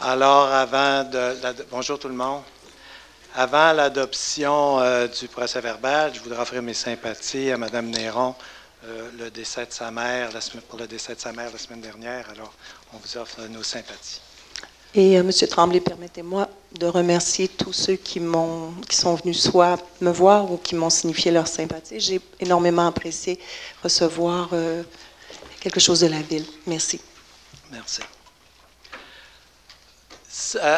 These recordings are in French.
Alors, bonjour tout le monde. Avant l'adoption du procès-verbal, je voudrais offrir mes sympathies à Mme Néron pour le décès de sa mère la semaine dernière. Alors, on vous offre nos sympathies. Et M. Tremblay, permettez-moi de remercier tous ceux qui sont venus soit me voir ou qui m'ont signifié leur sympathie. J'ai énormément apprécié recevoir quelque chose de la ville. Merci. Merci.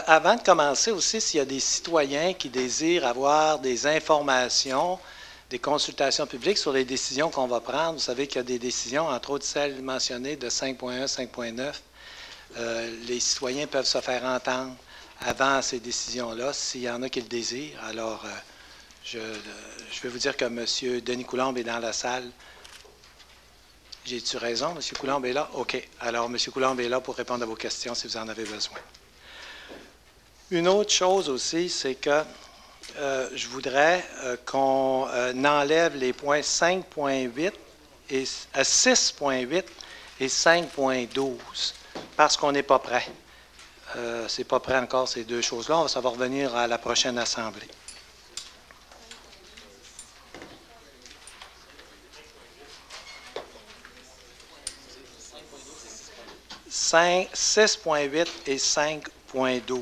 Avant de commencer aussi, s'il y a des citoyens qui désirent avoir des informations, des consultations publiques sur les décisions qu'on va prendre, vous savez qu'il y a des décisions, entre autres celles mentionnées de 5.1, 5.9. Les citoyens peuvent se faire entendre avant ces décisions-là, s'il y en a qui le désirent. Alors, je vais vous dire que M. Denis Coulombe est dans la salle. J'ai-tu raison? M. Coulombe est là? OK. Alors, M. Coulombe est là pour répondre à vos questions si vous en avez besoin. Une autre chose aussi, c'est que je voudrais qu'on enlève les points 5.8 et 6.8 et 5.12 parce qu'on n'est pas prêt. C'est pas prêt encore ces deux choses-là. Ça va revenir à la prochaine Assemblée. « 6.8 et 5.12.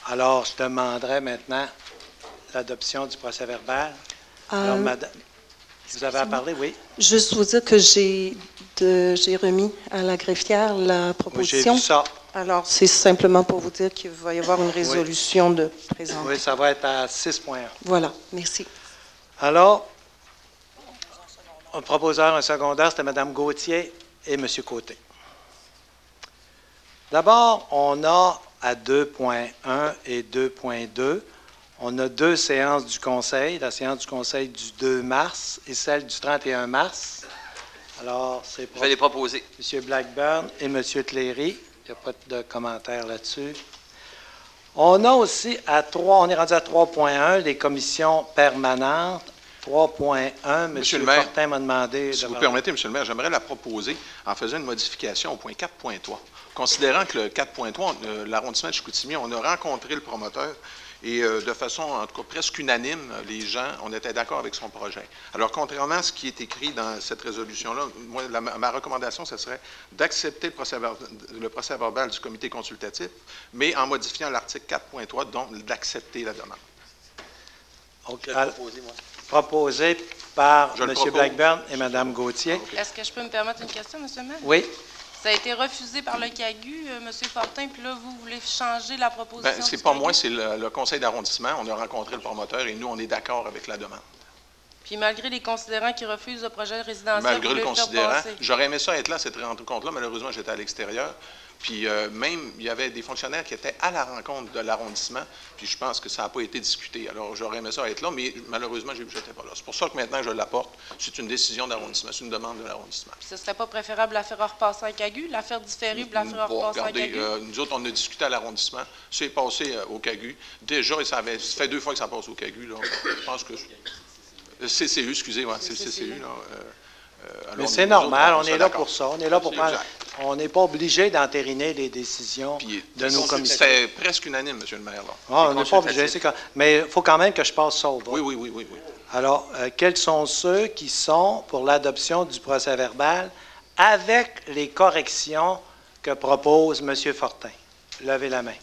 Alors, je demanderai maintenant l'adoption du procès-verbal. Alors, madame, vous avez à parler, oui? Juste vous dire que j'ai remis à la greffière la proposition. Oui, j'ai vu ça. Alors, c'est simplement pour vous dire qu'il va y avoir une résolution de présenter. Oui, ça va être à 6.1. Voilà, merci. Alors, un proposeur, un secondaire, c'était Mme Gauthier et M. Côté. D'abord, on a à 2.1 et 2.2, on a deux séances du Conseil, la séance du Conseil du 2 mars et celle du 31 mars. Alors, c'est pour je vais les proposer. M. Blackburn et M. Cléry. Il n'y a pas de commentaire là-dessus. On a aussi on est rendu à 3.1, les commissions permanentes. 3.1, M. Fortin m'a demandé... Si vous permettez, M. le maire, j'aimerais la proposer en faisant une modification au point 4.3. Considérant que le 4.3, l'arrondissement de Chicoutimi, on a rencontré le promoteur et de façon, en tout cas, presque unanime, les gens, on était d'accord avec son projet. Alors, contrairement à ce qui est écrit dans cette résolution-là, moi, ma recommandation, ce serait d'accepter le procès-verbal du comité consultatif, mais en modifiant l'article 4.3, donc d'accepter la demande. OK. Proposé par M. Blackburn et Mme Gauthier. Okay. Est-ce que je peux me permettre une question, M. le maire? Oui. Ça a été refusé par le CAGU, M. Fortin, puis là, vous voulez changer la proposition? C'est pas moi, c'est le conseil d'arrondissement. On a rencontré le promoteur et nous, on est d'accord avec la demande. Puis malgré les considérants qui refusent le projet résidentiel, malgré le considérant, j'aurais aimé ça être là, cette rencontre-là. Malheureusement, j'étais à l'extérieur. Puis même, il y avait des fonctionnaires qui étaient à la rencontre de l'arrondissement, puis je pense que ça n'a pas été discuté. Alors, j'aurais aimé ça être là, mais malheureusement, je n'étais pas là. C'est pour ça que maintenant, je l'apporte. C'est une décision d'arrondissement, c'est une demande de l'arrondissement. Puis ce ne serait pas préférable de la faire repasser à CAGU, la faire différer, puis la faire repasser à CAGU? Nous autres, on a discuté à l'arrondissement, c'est passé au CAGU. Déjà, ça fait 2 fois que ça passe au CAGU. Là. Je pense que... CCU, excusez, ouais, c'est le CCU. Là. Mais c'est normal, on est là pour ça. On est là pour prendre. On n'est pas obligé d'entériner les décisions de nos commissions. C'était presque unanime, M. le maire. Là. Ah, on n'est pas obligé. Mais il faut quand même que je passe ça au vote. Oui. Alors, quels sont ceux qui sont pour l'adoption du procès-verbal avec les corrections que propose M. Fortin? Levez la main.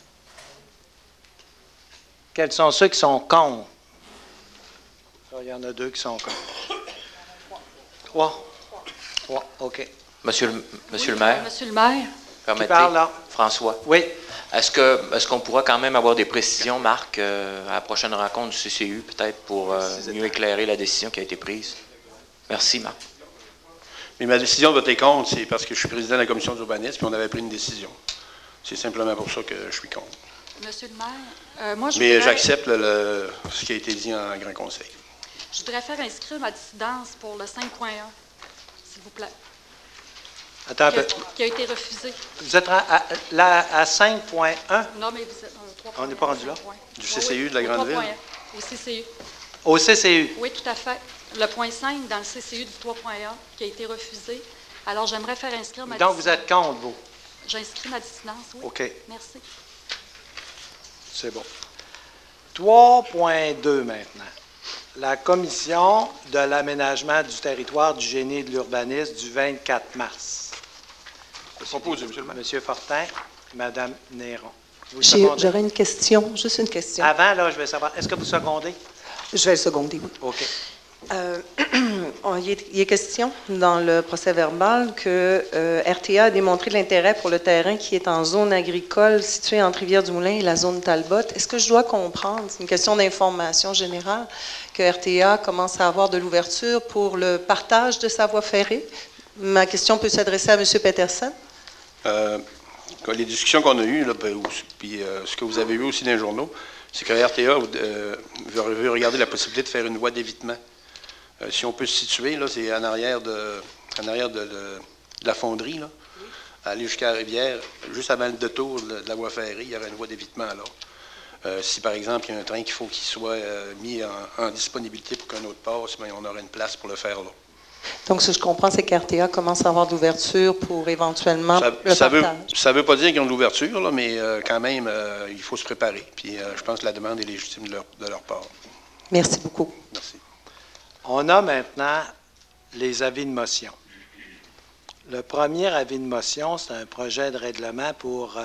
Quels sont ceux qui sont contre? Il y en a 2 qui sont contre. 3. OK. Monsieur le maire. Monsieur le maire. Qui parle là? François. Oui. Est-ce qu'on pourra quand même avoir des précisions, Marc, à la prochaine rencontre du CCU, peut-être, pour mieux éclairer la décision qui a été prise? Merci, Marc. Mais ma décision de voter contre, c'est parce que je suis président de la commission d'urbanisme et on avait pris une décision. C'est simplement pour ça que je suis contre. Monsieur le maire, moi, mais j'accepte ce qui a été dit en grand conseil. Je voudrais faire inscrire ma dissidence pour le 5.1, s'il vous plaît. Attends un peu. Qui a été refusé. Vous êtes à 5.1? Non, mais vous êtes 3.1. On n'est pas rendu là? Du CCU de la Grande Ville? Au CCU. Au CCU? Oui, tout à fait. Le point 5 dans le CCU du 3.1 qui a été refusé. Alors, j'aimerais faire inscrire ma Donc, vous êtes contre, vous? J'inscris ma dissidence, oui. OK, Merci. c'est bon. 3.2 maintenant. La Commission de l'aménagement du territoire, du génie et de l'urbanisme du 24 mars. Proposé, M. le maire. M. Fortin, Mme Néron. Vous secondez? J'aurais une question, juste une question. Avant, là, je vais savoir, est-ce que vous secondez? Je vais le seconder, oui. OK. Il est question dans le procès-verbal que RTA a démontré de l'intérêt pour le terrain qui est en zone agricole située entre Rivière-du-Moulin et la zone Talbot. Est-ce que je dois comprendre, c'est une question d'information générale, que RTA commence à avoir de l'ouverture pour le partage de sa voie ferrée? Ma question peut s'adresser à M. Peterson. Les discussions qu'on a eues, là, puis ce que vous avez vu aussi dans les journaux, c'est que RTA veut regarder la possibilité de faire une voie d'évitement. Si on peut se situer, là, c'est en arrière de la fonderie, là, aller jusqu'à la rivière, juste avant le détour de la voie ferrée, il y aurait une voie d'évitement là. Si, par exemple, il y a un train qu'il faut qu'il soit mis en disponibilité pour qu'un autre passe, bien, on aurait une place pour le faire là. Donc, ce que je comprends, c'est qu'RTA commence à avoir d'ouverture pour éventuellement le partage. Ça ne veut pas dire qu'ils ont de l'ouverture, là, mais quand même, il faut se préparer. Puis je pense que la demande est légitime de leur part. Merci beaucoup. Merci. On a maintenant les avis de motion. Le premier avis de motion, c'est un projet de règlement pour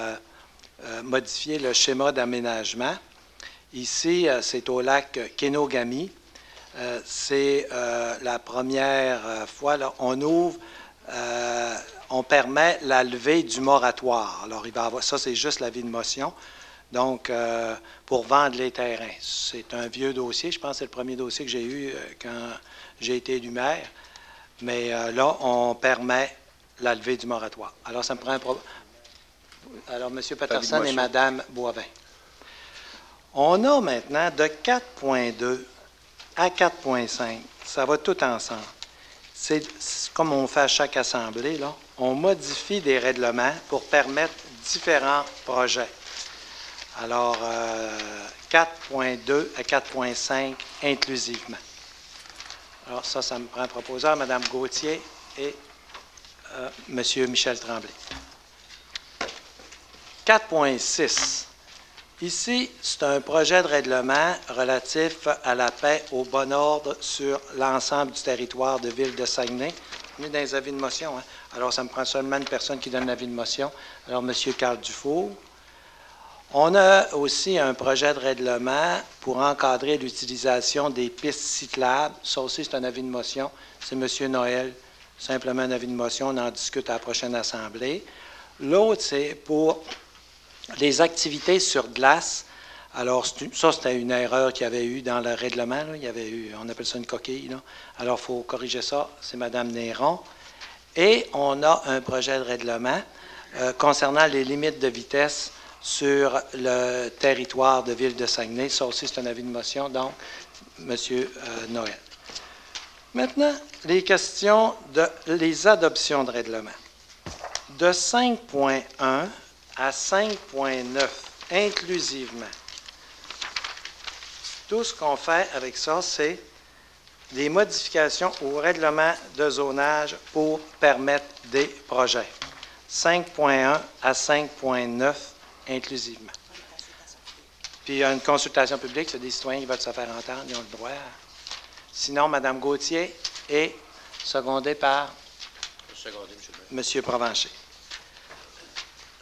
modifier le schéma d'aménagement. Ici, c'est au lac Kenogami. C'est la première fois, là, on permet la levée du moratoire. Alors, il va avoir, ça, c'est juste l'avis de motion. Donc, pour vendre les terrains. C'est un vieux dossier. Je pense que c'est le premier dossier que j'ai eu quand j'ai été élu maire. Mais là, on permet la levée du moratoire. Alors, ça me prend Alors, M. Peterson et Mme Boivin. On a maintenant de 4.2 à 4.5. Ça va tout ensemble. C'est comme on fait à chaque assemblée, là. On modifie des règlements pour permettre différents projets. Alors, 4.2 à 4.5 inclusivement. Alors, ça me prend un proposeur, Mme Gauthier et M. Michel Tremblay. 4.6. Ici, c'est un projet de règlement relatif à la paix au bon ordre sur l'ensemble du territoire de Ville de Saguenay. On est dans les avis de motion, hein? Alors, ça me prend seulement une personne qui donne l'avis de motion. Alors, M. Carl Dufour. On a aussi un projet de règlement pour encadrer l'utilisation des pistes cyclables. Ça aussi, c'est un avis de motion. C'est M. Noël. Simplement un avis de motion. On en discute à la prochaine assemblée. L'autre, c'est pour les activités sur glace. Alors, ça, c'était une erreur qu'il y avait eu dans le règlement. Là. Il y avait eu, on appelle ça une coquille. Là. Alors, il faut corriger ça. C'est Mme Néron. Et on a un projet de règlement concernant les limites de vitesse sur le territoire de Ville de Saguenay. Ça aussi, c'est un avis de motion. Donc, M. Noël. Maintenant, les questions les adoptions de règlement. De 5.1 à 5.9, inclusivement. Tout ce qu'on fait avec ça, c'est des modifications au règlement de zonage pour permettre des projets. 5.1 à 5.9, inclusivement. Puis il y a une consultation publique, c'est des citoyens qui veulent se faire entendre, ils ont le droit. Sinon, Mme Gauthier est secondée par M. Provencher.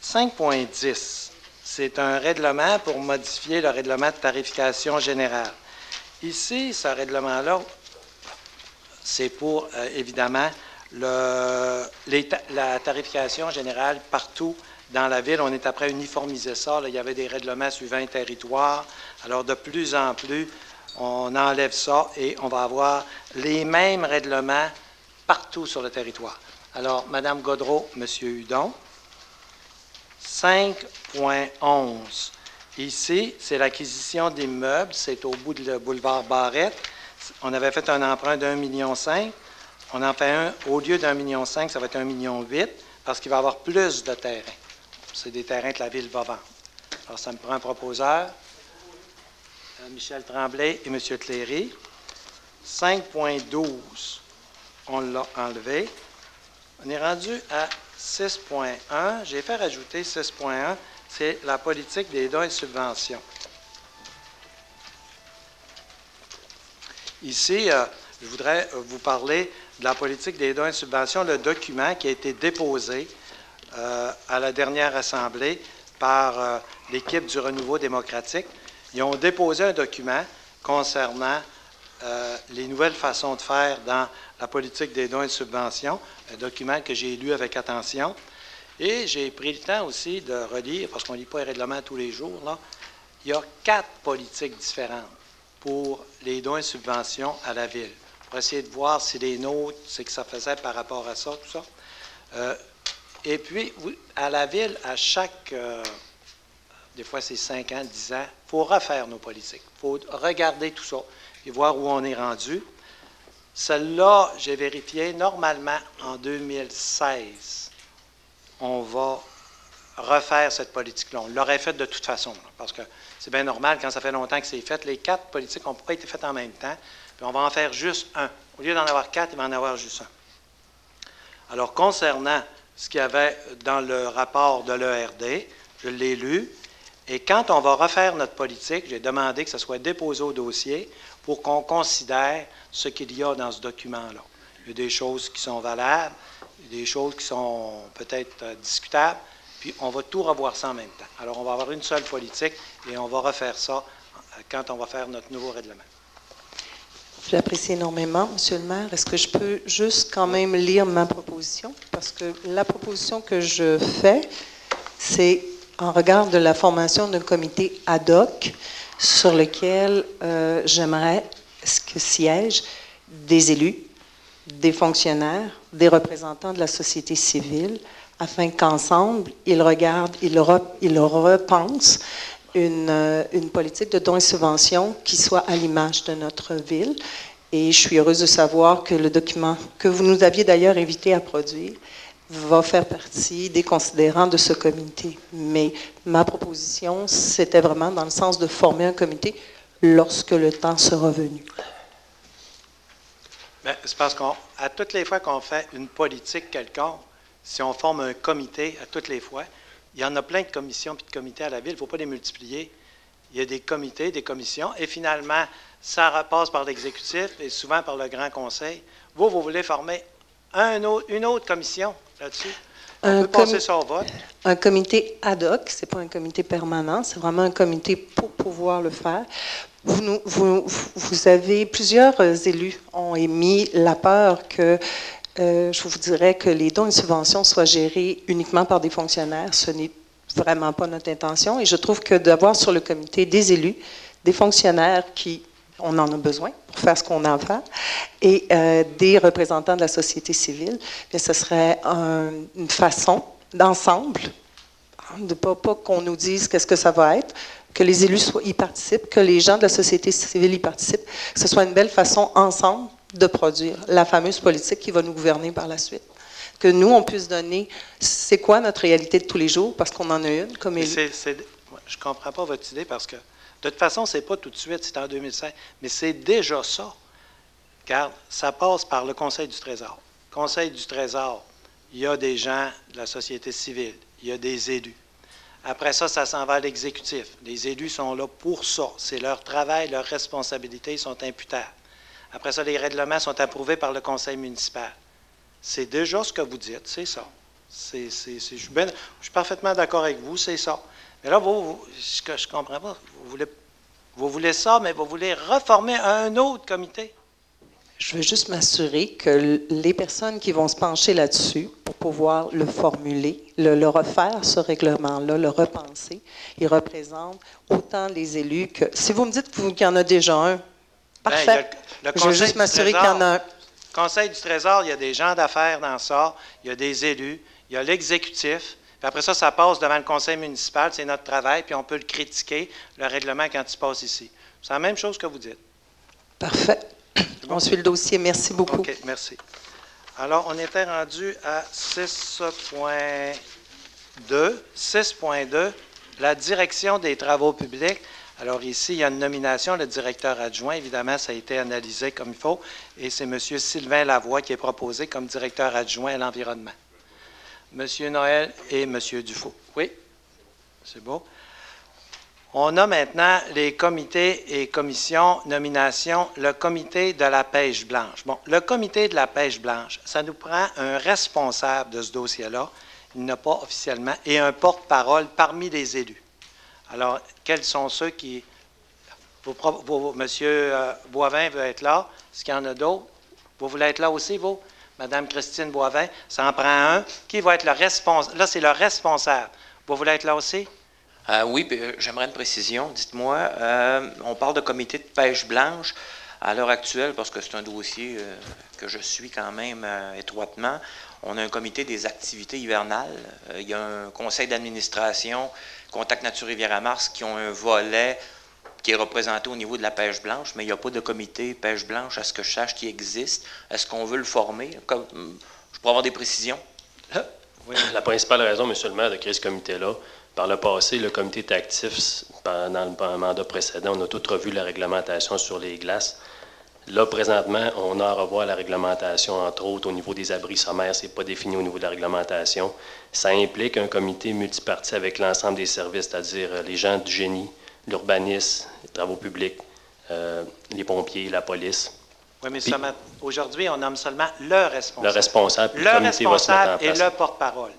5.10, c'est un règlement pour modifier le règlement de tarification générale. Ici, ce règlement-là, c'est pour, évidemment, la tarification générale partout dans la ville. On est après uniformiser ça. Là, il y avait des règlements suivant un territoire. Alors, de plus en plus, on enlève ça et on va avoir les mêmes règlements partout sur le territoire. Alors, Mme Godreau, M. Hudon. 5.11. Ici, c'est l'acquisition d'immeubles. C'est au bout de le boulevard Barrette. On avait fait un emprunt d'1,5 million. On en fait un, au lieu d'1,5 million, ça va être 1,8 million parce qu'il va y avoir plus de terrains. C'est des terrains que la ville va vendre. Alors, ça me prend un proposeur, Michel Tremblay et M. Cléry. 5.12, on l'a enlevé. On est rendu à 6.1, j'ai fait rajouter 6.1, c'est la politique des dons et subventions. Ici, je voudrais vous parler de la politique des dons et subventions, le document qui a été déposé à la dernière Assemblée par l'équipe du Renouveau démocratique. Ils ont déposé un document concernant les nouvelles façons de faire dans la politique des dons et subventions, un document que j'ai lu avec attention. Et j'ai pris le temps aussi de relire, parce qu'on ne lit pas les règlements tous les jours, là. Il y a 4 politiques différentes pour les dons et subventions à la Ville. Pour essayer de voir si les nôtres, c'est que ça faisait par rapport à ça, tout ça. Et puis, à la Ville, à chaque, des fois c'est 5 ans, 10 ans, il faut refaire nos politiques. Il faut regarder tout ça et voir où on est rendu. Celle-là, j'ai vérifié, normalement, en 2016, on va refaire cette politique-là. On l'aurait faite de toute façon, là, parce que c'est bien normal, quand ça fait longtemps que c'est fait, les 4 politiques n'ont pas été faites en même temps, puis on va en faire juste un. Au lieu d'en avoir 4, il va en avoir juste un. Alors, concernant ce qu'il y avait dans le rapport de l'ERD, je l'ai lu, et quand on va refaire notre politique, j'ai demandé que ça soit déposé au dossier pour qu'on considère ce qu'il y a dans ce document-là. Il y a des choses qui sont valables, des choses qui sont peut-être discutables, puis on va tout revoir ça en même temps. Alors, on va avoir une seule politique et on va refaire ça quand on va faire notre nouveau règlement. J'apprécie énormément, Monsieur le maire. Est-ce que je peux juste quand même lire ma proposition? Parce que la proposition que je fais, c'est en regard de la formation d'un comité ad hoc sur lequel j'aimerais que siègent des élus, des fonctionnaires, des représentants de la société civile, afin qu'ensemble, ils regardent, ils repensent une politique de dons et subventions qui soit à l'image de notre ville. Et je suis heureuse de savoir que le document que vous nous aviez d'ailleurs invité à produire va faire partie des considérants de ce comité. Mais ma proposition, c'était vraiment dans le sens de former un comité lorsque le temps sera venu. C'est parce qu'à toutes les fois qu'on fait une politique quelconque, si on forme un comité à toutes les fois, il y en a plein de commissions et de comités à la Ville, il ne faut pas les multiplier. Il y a des comités, des commissions, et finalement, ça repasse par l'exécutif et souvent par le Grand Conseil. Vous voulez former une autre commission là-dessus? On peut passer ça au vote. Un comité ad hoc, ce n'est pas un comité permanent, c'est vraiment un comité pour pouvoir le faire. Vous avez, plusieurs élus ont émis la peur que je vous dirais que les dons et subventions soient gérés uniquement par des fonctionnaires. Ce n'est vraiment pas notre intention. Et je trouve que d'avoir sur le comité des élus, des fonctionnaires qui, on en a besoin pour faire ce qu'on a à faire, et des représentants de la société civile, bien, ce serait une façon d'ensemble, de pas qu'on nous dise qu'est-ce que ça va être, que les élus y participent, que les gens de la société civile y participent, que ce soit une belle façon ensemble de produire la fameuse politique qui va nous gouverner par la suite. Que nous, on puisse donner, c'est quoi notre réalité de tous les jours, parce qu'on en a une comme élu. Je ne comprends pas votre idée, parce que de toute façon, ce n'est pas tout de suite, c'est en 2016, mais c'est déjà ça. Car ça passe par le Conseil du Trésor. Conseil du Trésor, il y a des gens de la société civile, il y a des élus. Après ça, ça s'en va à l'exécutif. Les élus sont là pour ça. C'est leur travail, leurs responsabilités sont imputables. Après ça, les règlements sont approuvés par le conseil municipal. C'est déjà ce que vous dites, c'est ça. Je suis parfaitement d'accord avec vous, c'est ça. Mais là, ce que je ne comprends pas, vous voulez ça, mais vous voulez reformer un autre comité. Je veux juste m'assurer que les personnes qui vont se pencher là-dessus pour pouvoir le formuler, le refaire, ce règlement-là, le repenser, ils représentent autant les élus que... Si vous me dites qu'il y en a déjà un, parfait. Je veux juste m'assurer qu'il y en a un. Le Conseil du Trésor, il y a des gens d'affaires dans ça, il y a des élus, il y a l'exécutif, puis après ça, ça passe devant le conseil municipal, c'est notre travail, puis on peut le critiquer, le règlement, quand il passe ici. C'est la même chose que vous dites. Parfait. Bon. On suit le dossier. Merci beaucoup. OK, merci. Alors, on était rendu à 6.2. 6.2, la direction des travaux publics. Alors ici, il y a une nomination, le directeur adjoint. Évidemment, ça a été analysé comme il faut. Et c'est M. Sylvain Lavoie qui est proposé comme directeur adjoint à l'environnement. M. Noël et M. Dufault. Oui? C'est beau. On a maintenant les comités et commissions, nominations, le comité de la pêche blanche. Bon, le comité de la pêche blanche, ça nous prend un responsable de ce dossier-là, il n'y en a pas officiellement, et un porte-parole parmi les élus. Alors, quels sont ceux qui... Monsieur Boivin veut être là. Est-ce qu'il y en a d'autres? Vous voulez être là aussi, vous? Madame Christine Boivin, ça en prend un. Qui va être le responsable? Là, c'est le responsable. Vous voulez être là aussi? Oui, j'aimerais une précision. Dites-moi, on parle de comité de pêche blanche. À l'heure actuelle, parce que c'est un dossier que je suis quand même étroitement, on a un comité des activités hivernales. Il y a un conseil d'administration, Contact Nature Rivière-à-Mars, qui ont un volet qui est représenté au niveau de la pêche blanche, mais il n'y a pas de comité pêche blanche, à ce que je sache, qui existe. Est-ce qu'on veut le former? Je pourrais avoir des précisions? Oui. La principale raison, M. le maire, de créer ce comité-là, par le passé, le comité était actif pendant le mandat précédent. On a tout revu la réglementation sur les glaces. Là, présentement, on a à revoir la réglementation, entre autres, au niveau des abris sommaires. Ce n'est pas défini au niveau de la réglementation. Ça implique un comité multiparti avec l'ensemble des services, c'est-à-dire les gens du génie, l'urbanisme, les travaux publics, les pompiers, la police. Oui, mais aujourd'hui, on nomme seulement le responsable. Le responsable, le comité va se mettre en responsable et place. le porte-parole.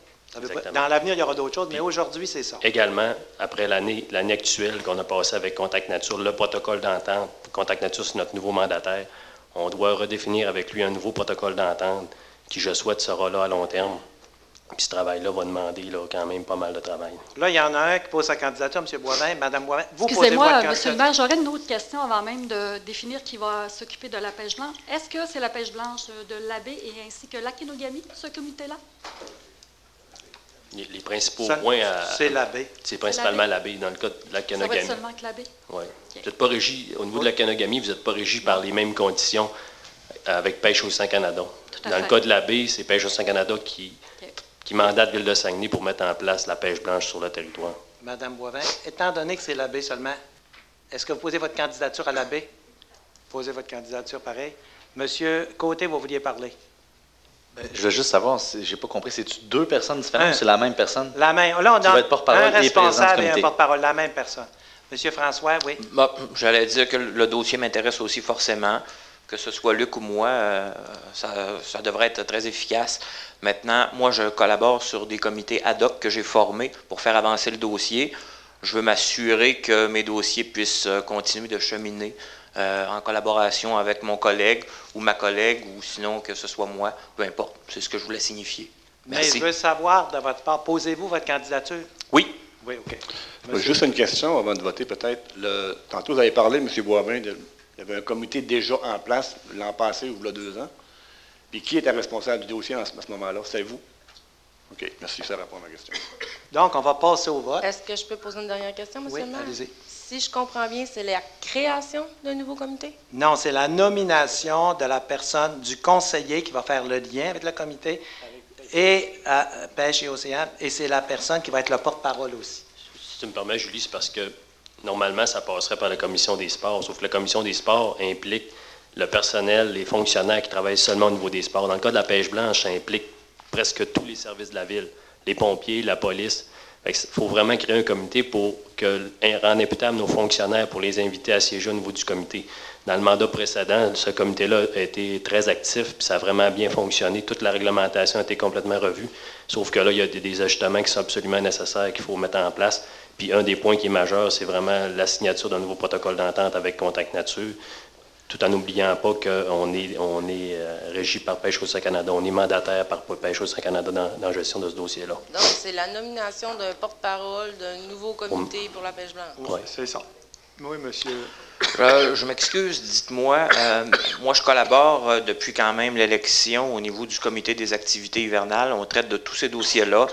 Dans l'avenir, il y aura d'autres choses, mais Puis, aujourd'hui, c'est ça. Également, après l'année actuelle qu'on a passée avec Contact Nature, le protocole d'entente, Contact Nature, c'est notre nouveau mandataire, on doit redéfinir avec lui un nouveau protocole d'entente qui, je souhaite, sera là à long terme. Puis ce travail-là va demander là, quand même pas mal de travail. Là, il y en a un qui pose sa candidature, M. Boivin, Mme Boivin. Vous posez votre Excusez-moi, candidature. M. le maire, j'aurais une autre question avant même de définir qui va s'occuper de la pêche blanche. Est-ce que c'est la pêche blanche de l'Abbé et ainsi que l'Akenogami, ce comité-là? Les principaux Ça, points, c'est l'Abbé. c'est principalement l'Abbé, dans le cas de la Ça va être Kenogami. seulement que l'Abbé? Oui. Vous n'êtes pas régi, au niveau de la Kenogami, vous n'êtes pas régi par les mêmes conditions avec Pêche Océan Canada. à Dans le fait. cas de l'Abbé, c'est Pêche Océan Canada qui mandate Ville de Saguenay pour mettre en place la pêche blanche sur le territoire. Mme Boivin, étant donné que c'est l'Abbé seulement, est-ce que vous posez votre candidature à l'Abbé? Posez votre candidature pareil. Monsieur Côté, vous vouliez parler? Je veux juste savoir, j'ai pas compris, c'est-tu deux personnes différentes ou c'est la même personne? Là, on Qui va a être porte-parole un et président du responsable et un comité. porte-parole, la même personne. Monsieur François, oui. Bon, j'allais dire que le dossier m'intéresse aussi forcément. Que ce soit Luc ou moi, ça devrait être très efficace. Maintenant, moi, je collabore sur des comités ad hoc que j'ai formés pour faire avancer le dossier. Je veux m'assurer que mes dossiers puissent continuer de cheminer en collaboration avec mon collègue ou ma collègue, ou sinon que ce soit moi, peu importe. C'est ce que je voulais signifier. Mais Merci. je veux savoir de votre part, posez-vous votre candidature? Oui. Oui, OK. Juste une question avant de voter, peut-être. Tantôt, vous avez parlé, M. Boivin, il y avait un comité déjà en place l'an passé ou il y a 2 ans. Puis qui était responsable du dossier à ce moment-là? C'est vous? OK, merci, ça répond à ma question. Donc, on va passer au vote. Est-ce que je peux poser une dernière question, M. Oui, le maire? allez-y. Si je comprends bien, c'est la création d'un nouveau comité? Non, c'est la nomination de la personne, du conseiller qui va faire le lien avec le comité et Pêche et Océan, et c'est la personne qui va être le porte-parole aussi. Si tu me permets, Julie, c'est parce que normalement, ça passerait par la commission des sports, sauf que la commission des sports implique le personnel, les fonctionnaires qui travaillent seulement au niveau des sports. Dans le cas de la pêche blanche, ça implique presque tous les services de la ville, les pompiers, la police. Il faut vraiment créer un comité pour rendre imputable nos fonctionnaires, pour les inviter à siéger au niveau du comité. Dans le mandat précédent, ce comité-là a été très actif, puis ça a vraiment bien fonctionné. Toute la réglementation a été complètement revue, sauf que là, il y a des ajustements qui sont absolument nécessaires, qu'il faut mettre en place. Puis un des points qui est majeur, c'est vraiment la signature d'un nouveau protocole d'entente avec Contact Nature, tout en n'oubliant pas qu'on est régi par Pêche Océan Canada. On est mandataire par Pêche Océan Canada dans la gestion de ce dossier-là. Donc, c'est la nomination d'un porte-parole d'un nouveau comité pour la pêche blanche. Oui, c'est ça. Oui, monsieur. Je m'excuse, dites-moi. Moi, je collabore depuis quand même l'élection au niveau du comité des activités hivernales. On traite de tous ces dossiers-là.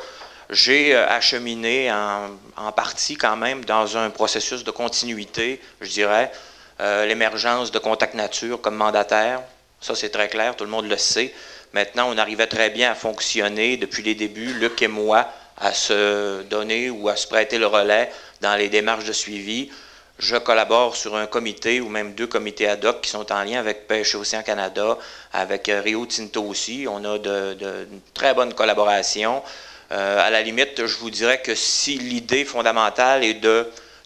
J'ai acheminé en partie quand même dans un processus de continuité, je dirais, l'émergence de Contact Nature comme mandataire. Ça, c'est très clair, tout le monde le sait. Maintenant, on arrivait très bien à fonctionner depuis les débuts, Luc et moi, à se donner ou à se prêter le relais dans les démarches de suivi. Je collabore sur un comité ou même 2 comités ad hoc qui sont en lien avec Pêche Océan Canada, avec Rio Tinto aussi. On a de très bonnes collaborations. À la limite, je vous dirais que si l'idée fondamentale est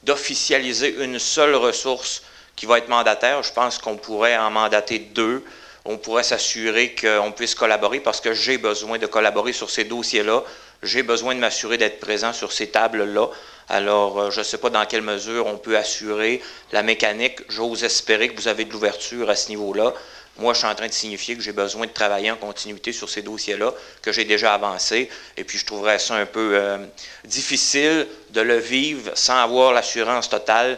d'officialiser une seule ressource qui va être mandataire, je pense qu'on pourrait en mandater 2. On pourrait s'assurer qu'on puisse collaborer parce que j'ai besoin de collaborer sur ces dossiers-là. J'ai besoin de m'assurer d'être présent sur ces tables-là. Alors, je ne sais pas dans quelle mesure on peut assurer la mécanique. J'ose espérer que vous avez de l'ouverture à ce niveau-là. Moi, je suis en train de signifier que j'ai besoin de travailler en continuité sur ces dossiers-là, que j'ai déjà avancé. Et puis, je trouverais ça un peu difficile de le vivre sans avoir l'assurance totale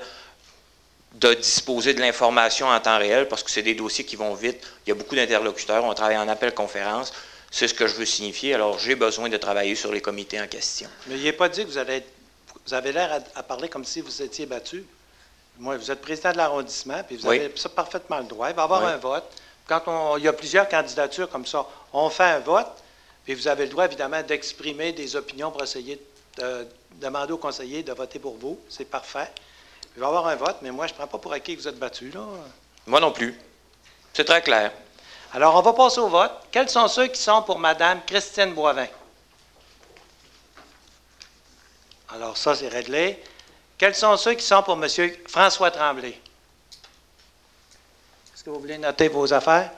de disposer de l'information en temps réel, parce que c'est des dossiers qui vont vite. Il y a beaucoup d'interlocuteurs. On travaille en appel-conférence. C'est ce que je veux signifier. Alors, j'ai besoin de travailler sur les comités en question. Mais il n'est pas dit que vous avez l'air à parler comme si vous étiez battu. Moi, vous êtes président de l'arrondissement, puis vous avez ça parfaitement le droit. Il va y avoir un vote. Quand il y a plusieurs candidatures comme ça, on fait un vote, puis vous avez le droit, évidemment, d'exprimer des opinions pour essayer de demander aux conseillers de voter pour vous. C'est parfait. Il va y avoir un vote, mais moi, je ne prends pas pour acquis que vous êtes battu, là. Moi non plus. C'est très clair. Alors, on va passer au vote. Quels sont ceux qui sont pour Mme Christine Boivin? Alors, ça, c'est réglé. Quels sont ceux qui sont pour M. François Tremblay? Est-ce que vous voulez noter vos affaires?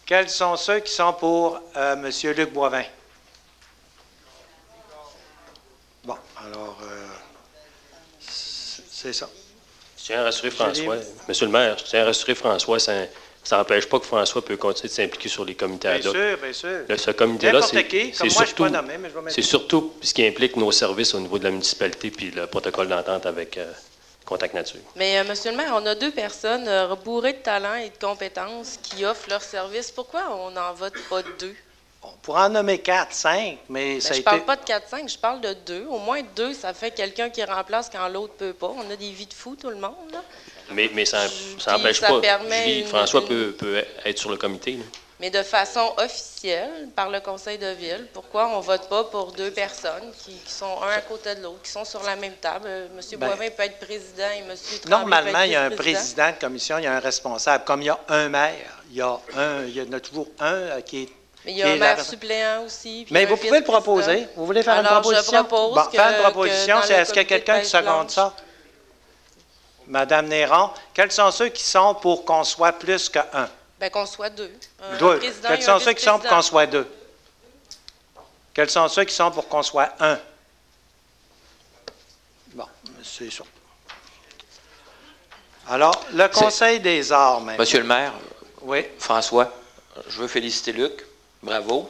Quels sont ceux qui sont pour M. Luc Boivin? Bon, alors, c'est ça. Je tiens à rassurer François. Monsieur le maire, je tiens à rassurer François, ça n'empêche pas que François peut continuer de s'impliquer sur les comités ad hoc. Bien sûr, bien sûr. Ce comité-là, c'est surtout ce qui implique nos services au niveau de la municipalité puis le protocole d'entente avec Contact Nature. Mais, Monsieur le maire, on a 2 personnes bourrées de talent et de compétences qui offrent leurs services. Pourquoi on n'en vote pas 2? On pourrait en nommer 4, 5, mais ça a été... Je parle pas de 4-5, je parle de 2. Au moins 2, ça fait quelqu'un qui remplace quand l'autre ne peut pas. On a des vies de fous, tout le monde, là. Mais ça n'empêche pas. François peut être sur le comité. Là. Mais de façon officielle, par le conseil de ville, pourquoi on ne vote pas pour 2 personnes qui sont un à côté de l'autre, qui sont sur la même table? M. Boivin peut être président et M. Tremblay Normalement, il y a un vice-président. président de commission, il y a un responsable. Comme il y a un maire, il y en a toujours un qui est... Mais il y a un maire suppléant aussi. Mais vous pouvez le proposer. Vous voulez faire une proposition? Je propose faire une proposition, est-ce qu'il y a quelqu'un qui seconde ça? Madame Néron, quels sont ceux qui sont pour qu'on soit plus que 1? Bien, qu'on soit 2. Quels sont ceux qui sont pour qu'on soit 2? Quels sont ceux qui sont pour qu'on soit 1? Bon, c'est ça. Alors, le Conseil des arts, maintenant. Monsieur le maire, oui. François, je veux féliciter Luc. Bravo.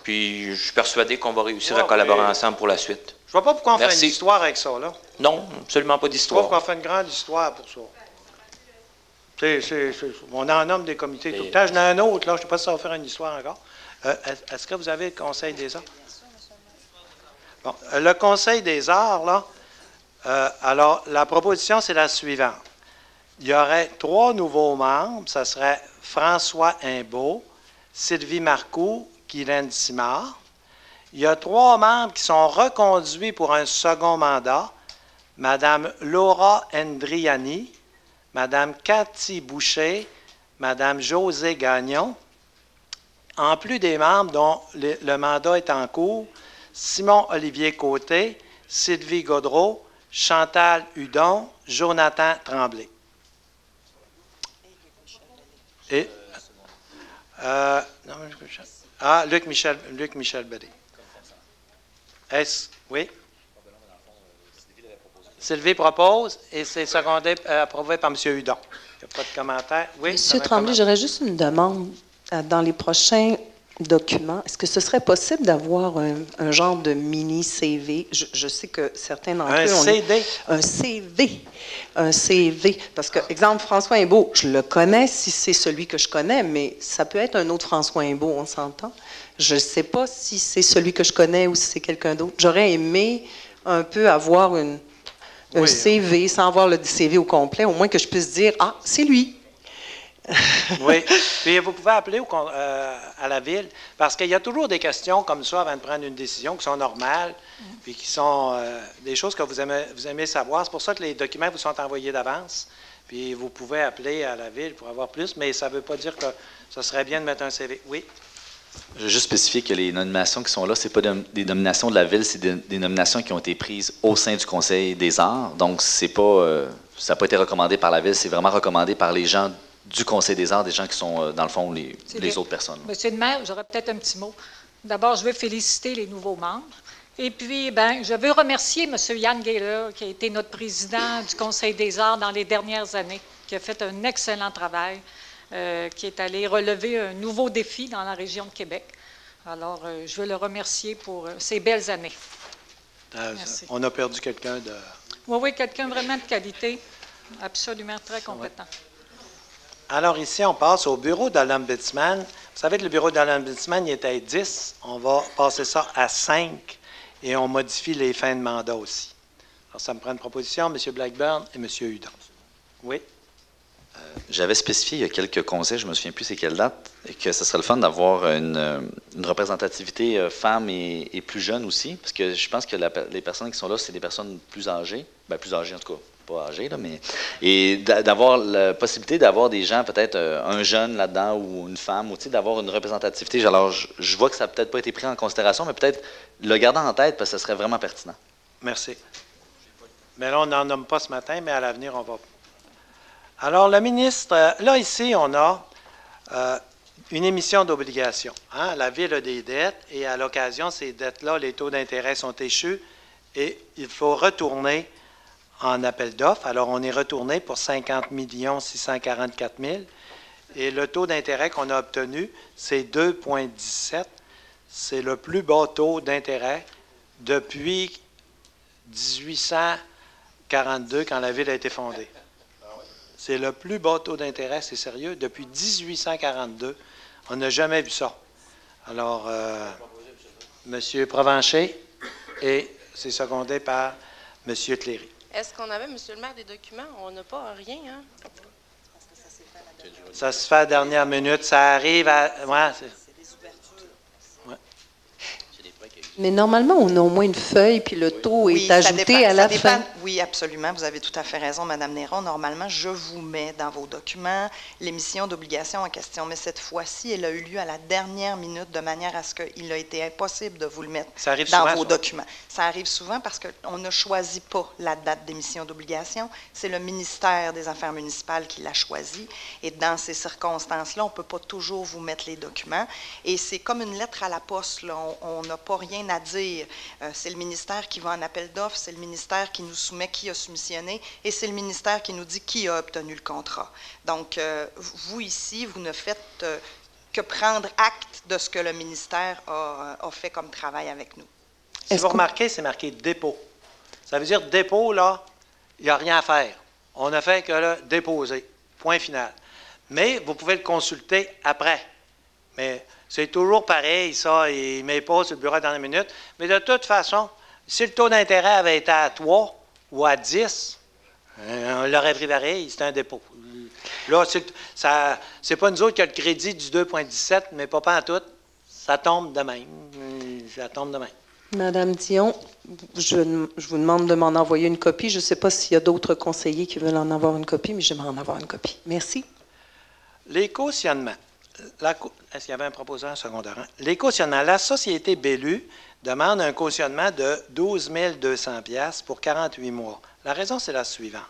Puis, je suis persuadé qu'on va réussir à collaborer ensemble pour la suite. Je ne vois pas pourquoi on fait une histoire avec ça, là. Non, absolument pas d'histoire. Je ne vois pas pourquoi on fait une grande histoire pour ça. On en nomme des comités tout le temps. J'en ai un autre, là. Je ne sais pas si ça va faire une histoire encore. Est-ce que vous avez le Conseil des arts? Bon, le Conseil des arts, là, alors, la proposition, c'est la suivante. Il y aurait 3 nouveaux membres. Ça serait François Imbeau, Sylvie Marcoux, Guylaine Simard. Il y a 3 membres qui sont reconduits pour un second mandat. Mme Laura Endriani, Mme Cathy Boucher, Mme Josée Gagnon. En plus des membres dont le mandat est en cours, Simon-Olivier Côté, Sylvie Gaudreault, Chantal Hudon, Jonathan Tremblay. Et... Luc Michel Bellé. Oui? Sylvie propose et c'est secondé, approuvé par M. Hudon. Il n'y a pas de commentaire. Oui, Monsieur Tremblay, j'aurais juste une demande. Dans les prochains documents, est-ce que ce serait possible d'avoir un genre de mini-CV? Je sais que certains d'entre eux... Un CD? Un CV. Un CV. Parce que, exemple, François Imbeau, je le connais si c'est celui que je connais, mais ça peut être un autre François Imbeau, on s'entend. Je ne sais pas si c'est celui que je connais ou si c'est quelqu'un d'autre. J'aurais aimé un peu avoir un CV, sans avoir le CV au complet, au moins que je puisse dire « Ah, c'est lui ». Oui. Puis vous pouvez appeler à la ville, parce qu'il y a toujours des questions comme ça avant de prendre une décision qui sont normales, puis qui sont des choses que vous aimez savoir. C'est pour ça que les documents vous sont envoyés d'avance. Puis vous pouvez appeler à la ville pour avoir plus, mais ça ne veut pas dire que ce serait bien de mettre un CV. Oui. Je veux juste spécifier que les nominations qui sont là, ce n'est pas des nominations de la Ville, c'est des nominations qui ont été prises au sein du Conseil des arts. Donc, c'est pas, ça n'a pas été recommandé par la Ville, c'est vraiment recommandé par les gens du Conseil des arts, des gens qui sont, dans le fond, les autres personnes. Monsieur le maire, j'aurais peut-être un petit mot. D'abord, je veux féliciter les nouveaux membres. Et puis, je veux remercier M. Yann Gaylor, qui a été notre président du Conseil des arts dans les dernières années, qui a fait un excellent travail, qui est allé relever un nouveau défi dans la région de Québec. Alors, je veux le remercier pour ces belles années. Merci. On a perdu quelqu'un de... Oui, quelqu'un vraiment de qualité, absolument très compétent. Alors ici, on passe au bureau de l'Ombudsman. Vous savez que le bureau de l'Ombudsman, il était à 10. On va passer ça à 5 et on modifie les fins de mandat aussi. Alors, ça me prend une proposition, M. Blackburn et M. Hudon. Oui? J'avais spécifié il y a quelques conseils, je ne me souviens plus c'est quelle date, et que ce serait le fun d'avoir une représentativité femmes et plus jeunes aussi, parce que je pense que les personnes qui sont là, c'est des personnes plus âgées, plus âgées en tout cas, pas âgées, là, mais... Et d'avoir la possibilité d'avoir des gens, peut-être un jeune là-dedans ou une femme, ou d'avoir une représentativité. Alors, je vois que ça n'a peut-être pas été pris en considération, mais peut-être le garder en tête, parce que ce serait vraiment pertinent. Merci. Mais là, on n'en nomme pas ce matin, mais à l'avenir, on va... Alors, le ministre, là, ici, on a une émission d'obligations. Hein? La Ville a des dettes et à l'occasion, ces dettes-là, les taux d'intérêt sont échus et il faut retourner en appel d'offres. Alors, on est retourné pour 50 644 000 et le taux d'intérêt qu'on a obtenu, c'est 2,17. C'est le plus bas taux d'intérêt depuis 1842, quand la Ville a été fondée. C'est le plus bas taux d'intérêt, c'est sérieux. Depuis 1842, on n'a jamais vu ça. Alors, M. Provencher, et c'est secondé par M. Cléry. Est-ce qu'on avait, M. le maire, des documents? On n'a pas rien, hein? Ça se fait à la dernière minute. Ça arrive à... Ouais, Mais normalement, on a au moins une feuille, puis le taux est ajouté à la fin. Oui, absolument. Vous avez tout à fait raison, Mme Néron. Normalement, je vous mets dans vos documents l'émission d'obligation en question. Mais cette fois-ci, elle a eu lieu à la dernière minute, de manière à ce qu'il a été impossible de vous le mettre dans vos documents. Ça arrive souvent parce qu'on ne choisit pas la date d'émission d'obligation. C'est le ministère des Affaires municipales qui l'a choisi. Et dans ces circonstances-là, on ne peut pas toujours vous mettre les documents. Et c'est comme une lettre à la poste, là. On n'a pas rien à dire. C'est le ministère qui va en appel d'offres, c'est le ministère qui nous soumet qui a soumissionné et c'est le ministère qui nous dit qui a obtenu le contrat. Donc, vous ici, vous ne faites que prendre acte de ce que le ministère a fait comme travail avec nous. Si vous remarquez, c'est marqué dépôt. Ça veut dire dépôt, là, il n'y a rien à faire. On n'a fait que le déposer. Point final. Mais vous pouvez le consulter après. Mais c'est toujours pareil, ça, il ne met pas sur le bureau dans la minute. Mais de toute façon, si le taux d'intérêt avait été à 3 ou à 10, on l'aurait pris pareil, c'est un dépôt. Là, c'est pas nous autres qui avons le crédit du 2,17, mais pas en tout. Ça tombe de même. Ça tombe de même. Madame Dion, je vous demande de m'en envoyer une copie. Je ne sais pas s'il y a d'autres conseillers qui veulent en avoir une copie, mais j'aimerais en avoir une copie. Merci. Les cautionnements. Est-ce qu'il y avait un proposant secondaire? Hein? Les cautionnements. La Société Bellu demande un cautionnement de 12 200 $ pour 48 mois. La raison, c'est la suivante.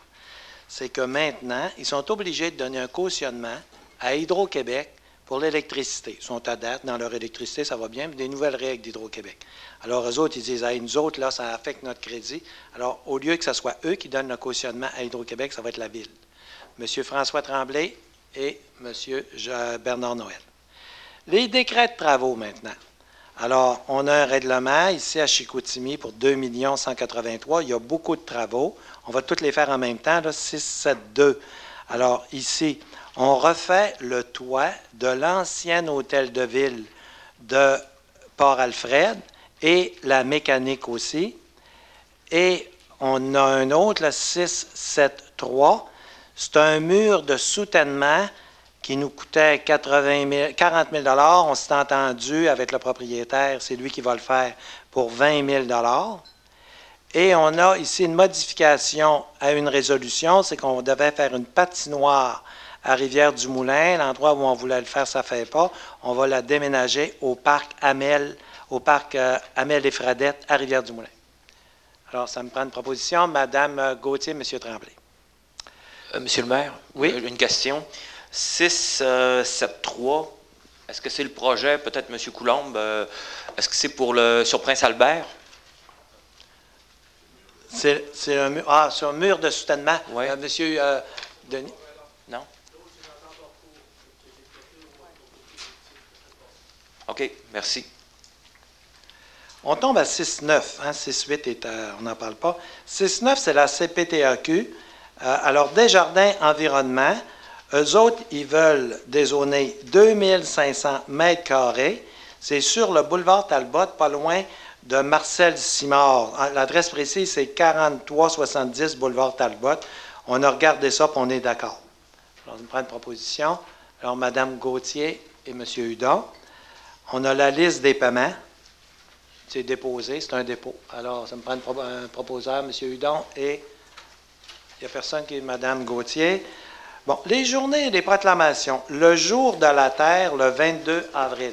C'est que maintenant, ils sont obligés de donner un cautionnement à Hydro-Québec pour l'électricité. Ils sont à date dans leur électricité, ça va bien, mais des nouvelles règles d'Hydro-Québec. Alors, eux autres, ils disent, hey, nous autres, là, ça affecte notre crédit. Alors, au lieu que ce soit eux qui donnent le cautionnement à Hydro-Québec, ça va être la Ville. M. François Tremblay et M. Bernard Noël. Les décrets de travaux maintenant. Alors, on a un règlement ici à Chicoutimi pour 2 183 000. Il y a beaucoup de travaux. On va tous les faire en même temps, là, 6, 7, 2. Alors, ici, on refait le toit de l'ancien hôtel de ville de Port-Alfred et la mécanique aussi. Et on a un autre, le 6, 7, 3. C'est un mur de soutènement qui nous coûtait 40 000 $. On s'est entendu avec le propriétaire, c'est lui qui va le faire, pour 20 000 $. Et on a ici une modification à une résolution, c'est qu'on devait faire une patinoire à Rivière-du-Moulin. L'endroit où on voulait le faire, ça ne fait pas. On va la déménager au parc Amel et Fradette à Rivière-du-Moulin. Alors, ça me prend une proposition. Madame Gauthier, Monsieur Tremblay. Monsieur le maire, oui? Une question. 673, est-ce que c'est le projet, peut-être M. Coulombe, est-ce que c'est sur Prince-Albert? C'est un mur, sur un mur de soutènement. Oui. Monsieur Denis? Non? OK, merci. On tombe à 6-9. 6-8, on n'en parle pas. 6-9, c'est la CPTAQ. Alors, Desjardins Environnement, eux autres, ils veulent dézoner 2500 mètres carrés. C'est sur le boulevard Talbot, pas loin de Marcel Simard. L'adresse précise, c'est 4370 boulevard Talbot. On a regardé ça, puis on est d'accord. Alors, on prend une proposition. Alors, Mme Gauthier et M. Hudon. On a la liste des paiements. C'est déposé, c'est un dépôt. Alors, ça me prend un proposeur, M. Hudon, et il n'y a personne qui est Mme Gauthier. Bon, les journées et les proclamations. Le jour de la Terre, le 22 avril.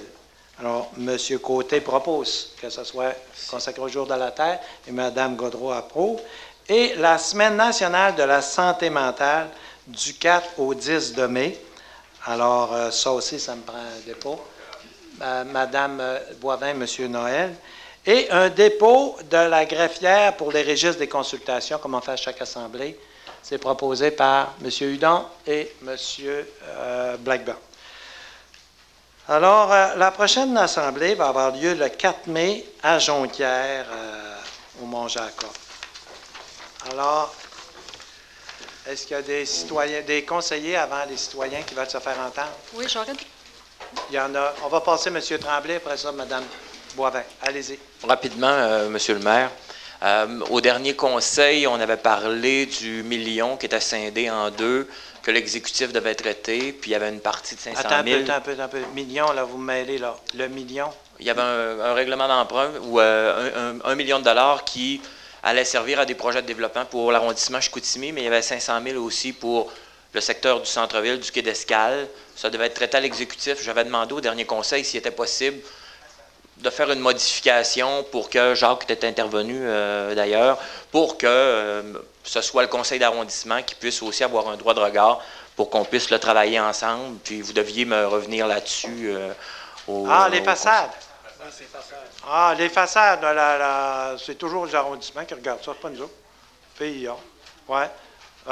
Alors, M. Côté propose que ce soit consacré au jour de la Terre, et Mme Gaudreau approuve. Et la Semaine nationale de la santé mentale, du 4 au 10 de mai. Alors, ça aussi, ça me prend un dépôt. Mme Boivin, M. Noël. Et un dépôt de la greffière pour les registres des consultations, comme on fait à chaque assemblée. C'est proposé par M. Hudon et M. Blackburn. Alors, la prochaine assemblée va avoir lieu le 4 mai à Jonquière, au Mont-Jacob. Alors, est-ce qu'il y a des citoyens, des conseillers avant les citoyens qui veulent se faire entendre? Oui, j'aurais. Il y en a. On va passer M. Tremblay, après ça, Mme Boivin. Allez-y. Rapidement, Monsieur le maire. Au dernier conseil, on avait parlé du million qui était scindé en deux, que l'exécutif devait traiter, puis il y avait une partie de 500 000. Attends un peu. Million, là, vous me mêlez, là. Le million. Il y avait un règlement d'emprunt ou $1 million qui allait servir à des projets de développement pour l'arrondissement Chicoutimi, mais il y avait 500 000 aussi pour le secteur du centre-ville, du quai d'Escale. Ça devait être traité à l'exécutif. J'avais demandé au dernier conseil s'il était possible de faire une modification pour que Jacques était intervenu d'ailleurs, pour que ce soit le conseil d'arrondissement qui puisse aussi avoir un droit de regard pour qu'on puisse le travailler ensemble. Puis vous deviez me revenir là-dessus. Les façades. Les façades, c'est toujours les arrondissements qui regardent ça, c'est pas nous autres. Puis, ouais.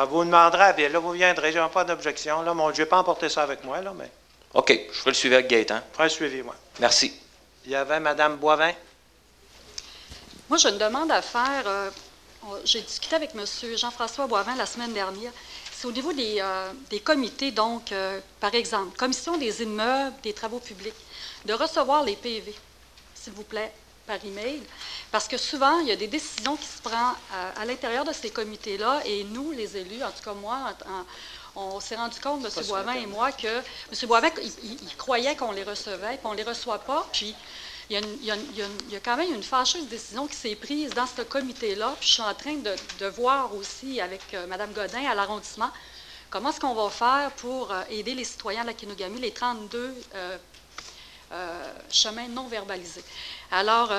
Vous demanderez à la ville, là, vous viendrez, je n'ai pas d'objection. Là, je n'ai pas emporté ça avec moi, là, mais. OK, je ferai le suivi avec Gaëtan. Je ferai le suivi, moi. Merci. Il y avait Mme Boivin. Moi, j'ai une demande à faire. J'ai discuté avec M. Jean-François Boivin la semaine dernière. C'est au niveau des comités, donc, par exemple, Commission des immeubles, des travaux publics, de recevoir les PV, s'il vous plaît, par email, parce que souvent, il y a des décisions qui se prennent à l'intérieur de ces comités-là, et nous, les élus, en tout cas moi, on s'est rendu compte, M. Boivin et moi, que M. Boivin, il croyait qu'on les recevait, puis on ne les reçoit pas, puis il y a quand même une fâcheuse décision qui s'est prise dans ce comité-là, puis je suis en train de voir aussi avec Mme Godin à l'arrondissement, comment est-ce qu'on va faire pour aider les citoyens de la Kinogami, les 32 chemins non verbalisés. Alors,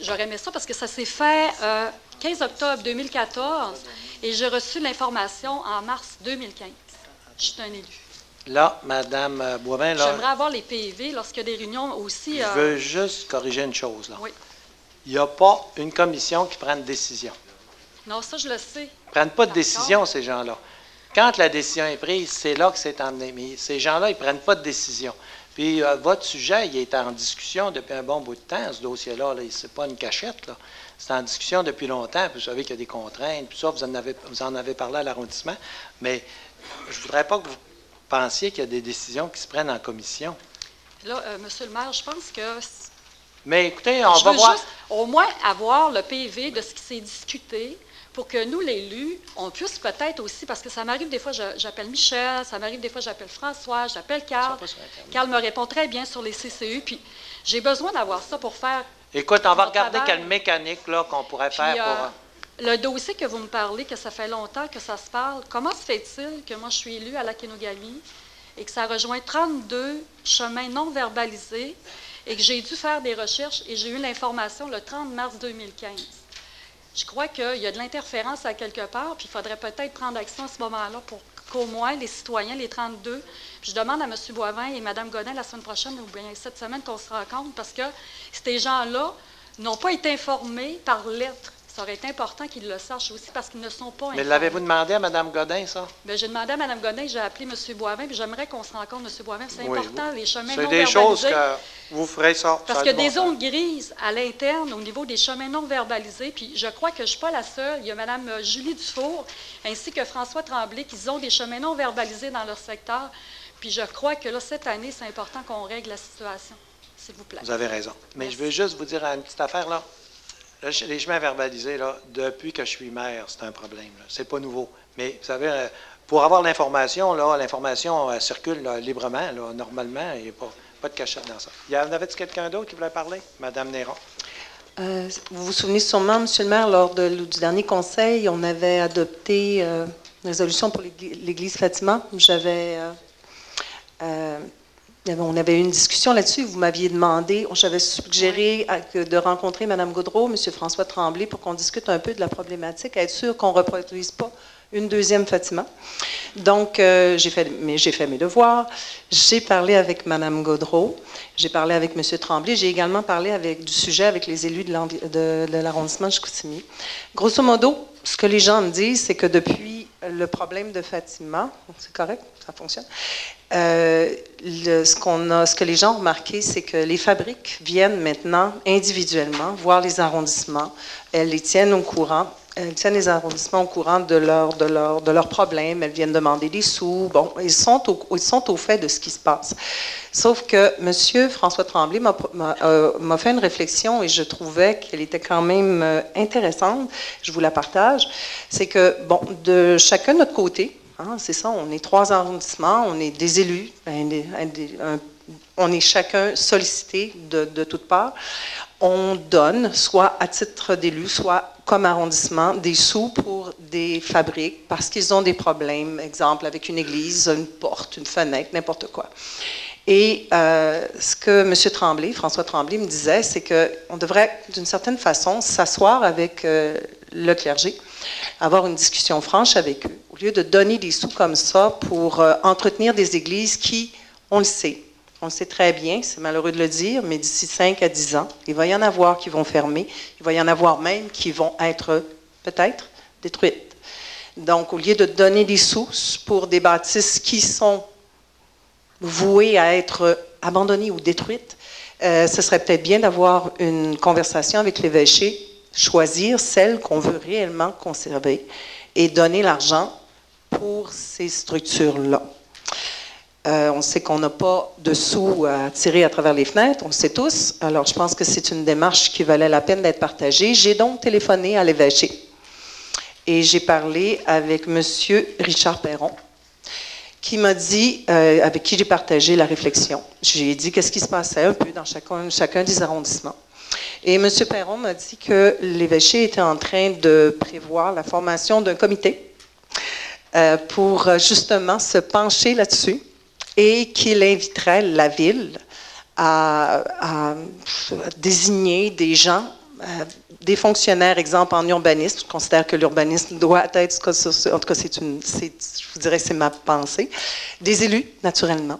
j'aurais aimé ça parce que ça s'est fait 15 octobre 2014 et j'ai reçu l'information en mars 2015. Je suis un élu. Là, Mme Boivin, là... J'aimerais avoir les PV lorsqu'il y a des réunions aussi... Je veux juste corriger une chose, là. Oui. Il n'y a pas une commission qui prend une décision. Non, ça, je le sais. Ils ne prennent pas de décision, ces gens-là. Quand la décision est prise, c'est là que c'est emmené. Mais ces gens-là, ils ne prennent pas de décision. Puis votre sujet, il est en discussion depuis un bon bout de temps, ce dossier-là. Là, ce n'est pas une cachette, là. C'est en discussion depuis longtemps. Puis vous savez qu'il y a des contraintes. Puis ça, vous en avez parlé à l'arrondissement. Mais je ne voudrais pas que vous pensiez qu'il y a des décisions qui se prennent en commission. Là, Monsieur le maire, je pense que... Mais écoutez, on va voir... juste au moins avoir le PV de ce qui s'est discuté pour que nous, l'élus, on puisse peut-être aussi, parce que ça m'arrive des fois, j'appelle Michel, ça m'arrive des fois, j'appelle François, j'appelle Carl. Carl me répond très bien sur les CCU, puis j'ai besoin d'avoir ça pour faire... Écoute, on va regarder quelle mécanique là, qu'on pourrait faire pour... Le dossier que vous me parlez, que ça fait longtemps que ça se parle, comment se fait-il que moi, je suis élue à la Kenogami et que ça rejoint 32 chemins non verbalisés et que j'ai dû faire des recherches et j'ai eu l'information le 30 mars 2015? Je crois qu'il y a de l'interférence à quelque part, puis il faudrait peut-être prendre action à ce moment-là pour qu'au moins les citoyens, les 32, puis je demande à M. Boivin et Mme Godin la semaine prochaine, ou bien cette semaine, qu'on se rencontre, parce que ces gens-là n'ont pas été informés par lettre. Ça aurait été important qu'ils le sachent aussi parce qu'ils ne sont pas informés. Mais l'avez-vous demandé à Mme Godin, ça? Bien, j'ai demandé à Mme Godin, j'ai appelé M. Boivin, puis j'aimerais qu'on se rencontre, M. Boivin. C'est important, les chemins non verbalisés. C'est des choses que vous ferez ça. Parce qu'il y a des zones grises à l'interne au niveau des chemins non verbalisés, puis je crois que je ne suis pas la seule. Il y a Mme Julie Dufour ainsi que François Tremblay qui ont des chemins non verbalisés dans leur secteur. Puis je crois que là, cette année, c'est important qu'on règle la situation. S'il vous plaît. Vous avez raison. Mais Merci. je veux juste vous dire une petite affaire, là. Les chemins verbalisés, là, depuis que je suis maire, c'est un problème. Ce n'est pas nouveau. Mais vous savez, pour avoir l'information, là, l'information circule là, librement, là, normalement. Il n'y a pas de cachette dans ça. Y en avait-il quelqu'un d'autre qui voulait parler? Mme Néron. Vous vous souvenez sûrement, M. le maire, lors du dernier conseil, on avait adopté une résolution pour l'Église Fatima. On avait eu une discussion là-dessus. Vous m'aviez demandé, j'avais suggéré de rencontrer Mme Gaudreau, M. François Tremblay, pour qu'on discute un peu de la problématique, être sûr qu'on ne reproduise pas une deuxième Fatima. Donc, j'ai fait mes devoirs. J'ai parlé avec Mme Gaudreau, j'ai parlé avec M. Tremblay, j'ai également parlé du sujet avec les élus de l'arrondissement de Chicoutimi. Grosso modo, ce que les gens me disent, c'est que depuis le problème de Fatima, c'est correct, ça fonctionne, ce que les gens ont remarqué, c'est que les fabriques viennent maintenant individuellement voir les arrondissements. Elles les tiennent au courant. Elles tiennent les arrondissements au courant de leurs problèmes. Elles viennent demander des sous. Bon, ils sont au fait de ce qui se passe. Sauf que M. François Tremblay m'a fait une réflexion et je trouvais qu'elle était quand même intéressante. Je vous la partage. C'est que, bon, de chacun de notre côté, c'est ça, on est 3 arrondissements, on est des élus, on est chacun sollicité de toutes parts. On donne, soit à titre d'élu, soit comme arrondissement, des sous pour des fabriques parce qu'ils ont des problèmes, exemple avec une église, une porte, une fenêtre, n'importe quoi. Et ce que M. Tremblay, François Tremblay me disait, c'est qu'on devrait, d'une certaine façon, s'asseoir avec le clergé, avoir une discussion franche avec eux, au lieu de donner des sous comme ça pour entretenir des églises qui, on le sait très bien, c'est malheureux de le dire, mais d'ici 5 à 10 ans, il va y en avoir qui vont fermer, il va y en avoir même qui vont être, peut-être, détruites. Donc, au lieu de donner des sous pour des bâtisses qui sont vouées à être abandonnées ou détruites, ce serait peut-être bien d'avoir une conversation avec l'évêché, choisir celles qu'on veut réellement conserver et donner l'argent pour ces structures-là. On sait qu'on n'a pas de sous à tirer à travers les fenêtres, on le sait tous. Alors, je pense que c'est une démarche qui valait la peine d'être partagée. J'ai donc téléphoné à l'évêché et j'ai parlé avec M. Richard Perron, qui m'a dit, avec qui j'ai partagé la réflexion. J'ai dit qu'est-ce qui se passait un peu dans chacun des arrondissements. Et M. Perron m'a dit que l'évêché était en train de prévoir la formation d'un comité pour justement se pencher là-dessus et qu'il inviterait la ville à désigner des gens, des fonctionnaires, exemple en urbanisme. Je considère que l'urbanisme doit être, en tout cas, je vous dirais que c'est ma pensée, des élus, naturellement,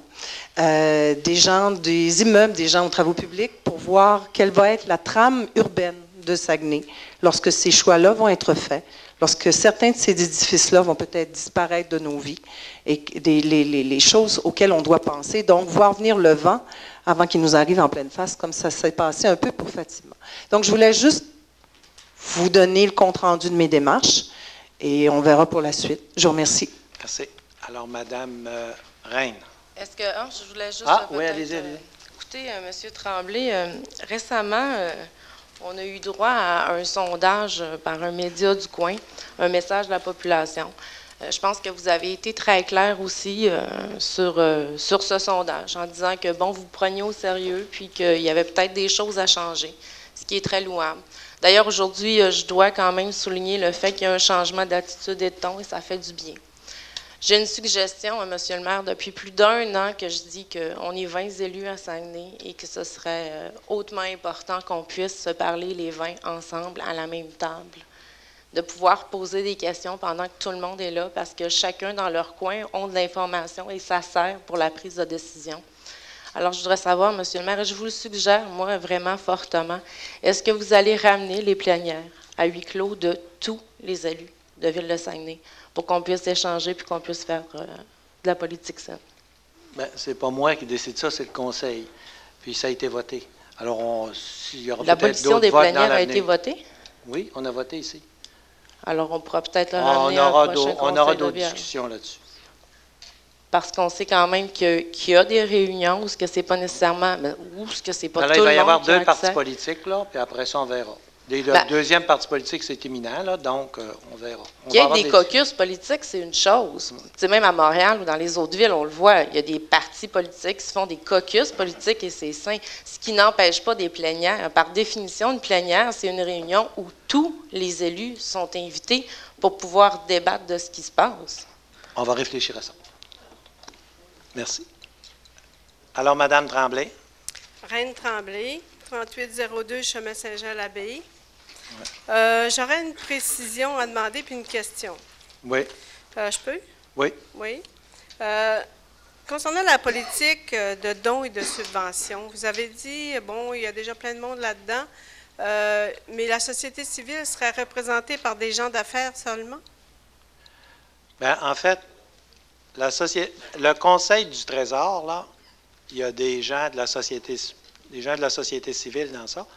des gens des immeubles, des gens aux travaux publics, pour voir quelle va être la trame urbaine de Saguenay lorsque ces choix-là vont être faits, lorsque certains de ces édifices-là vont peut-être disparaître de nos vies et les choses auxquelles on doit penser, donc voir venir le vent avant qu'il nous arrive en pleine face, comme ça s'est passé un peu pour Fatima. Donc, je voulais juste vous donner le compte-rendu de mes démarches et on verra pour la suite. Je vous remercie. Merci. Alors, Mme Reine. Est-ce que, je voulais juste... oui, allez-y. Écoutez, M. Tremblay, récemment, on a eu droit à un sondage par un média du coin, un message de la population. Je pense que vous avez été très clair aussi sur ce sondage, en disant que, bon, vous preniez au sérieux, puis qu'il y avait peut-être des choses à changer. ce qui est très louable. D'ailleurs, aujourd'hui, je dois quand même souligner le fait qu'il y a un changement d'attitude et de ton, et ça fait du bien. J'ai une suggestion, Monsieur le maire, depuis plus d'1 an que je dis qu'on est 20 élus à Saguenay et que ce serait hautement important qu'on puisse se parler les 20 ensemble à la même table, de pouvoir poser des questions pendant que tout le monde est là, parce que chacun dans leur coin ont de l'information et ça sert pour la prise de décision. Alors, je voudrais savoir, Monsieur le maire, et je vous le suggère, moi, vraiment fortement, est-ce que vous allez ramener les plénières à huis clos de tous les élus de Ville de Saguenay pour qu'on puisse échanger puis qu'on puisse faire de la politique saine? Bien, c'est pas moi qui décide ça, c'est le conseil. Puis ça a été voté. Alors, s'il y aura peut-être l'abolition d'autres des votes dans plénières a l'avenir. été votée? Oui, on a voté ici. Alors, on pourra peut-être le ramener à un prochain On aura conseil de d'autres Ville. discussions là-dessus. Parce qu'on sait quand même qu'il y a des réunions où ce que c'est pas nécessairement, où ce que c'est pas Alors, tout il va le y avoir monde qui a 2 partis accès. politiques, là, puis après ça, on verra. Le Ben, deuxième parti politique, c'est imminent, là, donc on verra. On Qu'il y va ait avoir des caucus politiques, c'est une chose. Tu sais, même à Montréal ou dans les autres villes, on le voit, il y a des partis politiques qui se font des caucus politiques et c'est sain. Ce qui n'empêche pas des plénières. Par définition, une plénière, c'est une réunion où tous les élus sont invités pour pouvoir débattre de ce qui se passe. On va réfléchir à ça. Merci. Alors, Madame Tremblay. Reine Tremblay, 3802 Chemin Saint-Jean-l'Abbaye. J'aurais une précision à demander puis une question. Oui. Je peux? Oui. Oui. Concernant la politique de dons et de subventions, vous avez dit, bon, il y a déjà plein de monde là-dedans, mais la société civile serait représentée par des gens d'affaires seulement? Bien, en fait, le Conseil du Trésor, là, il y a des gens de la société civile dans ça.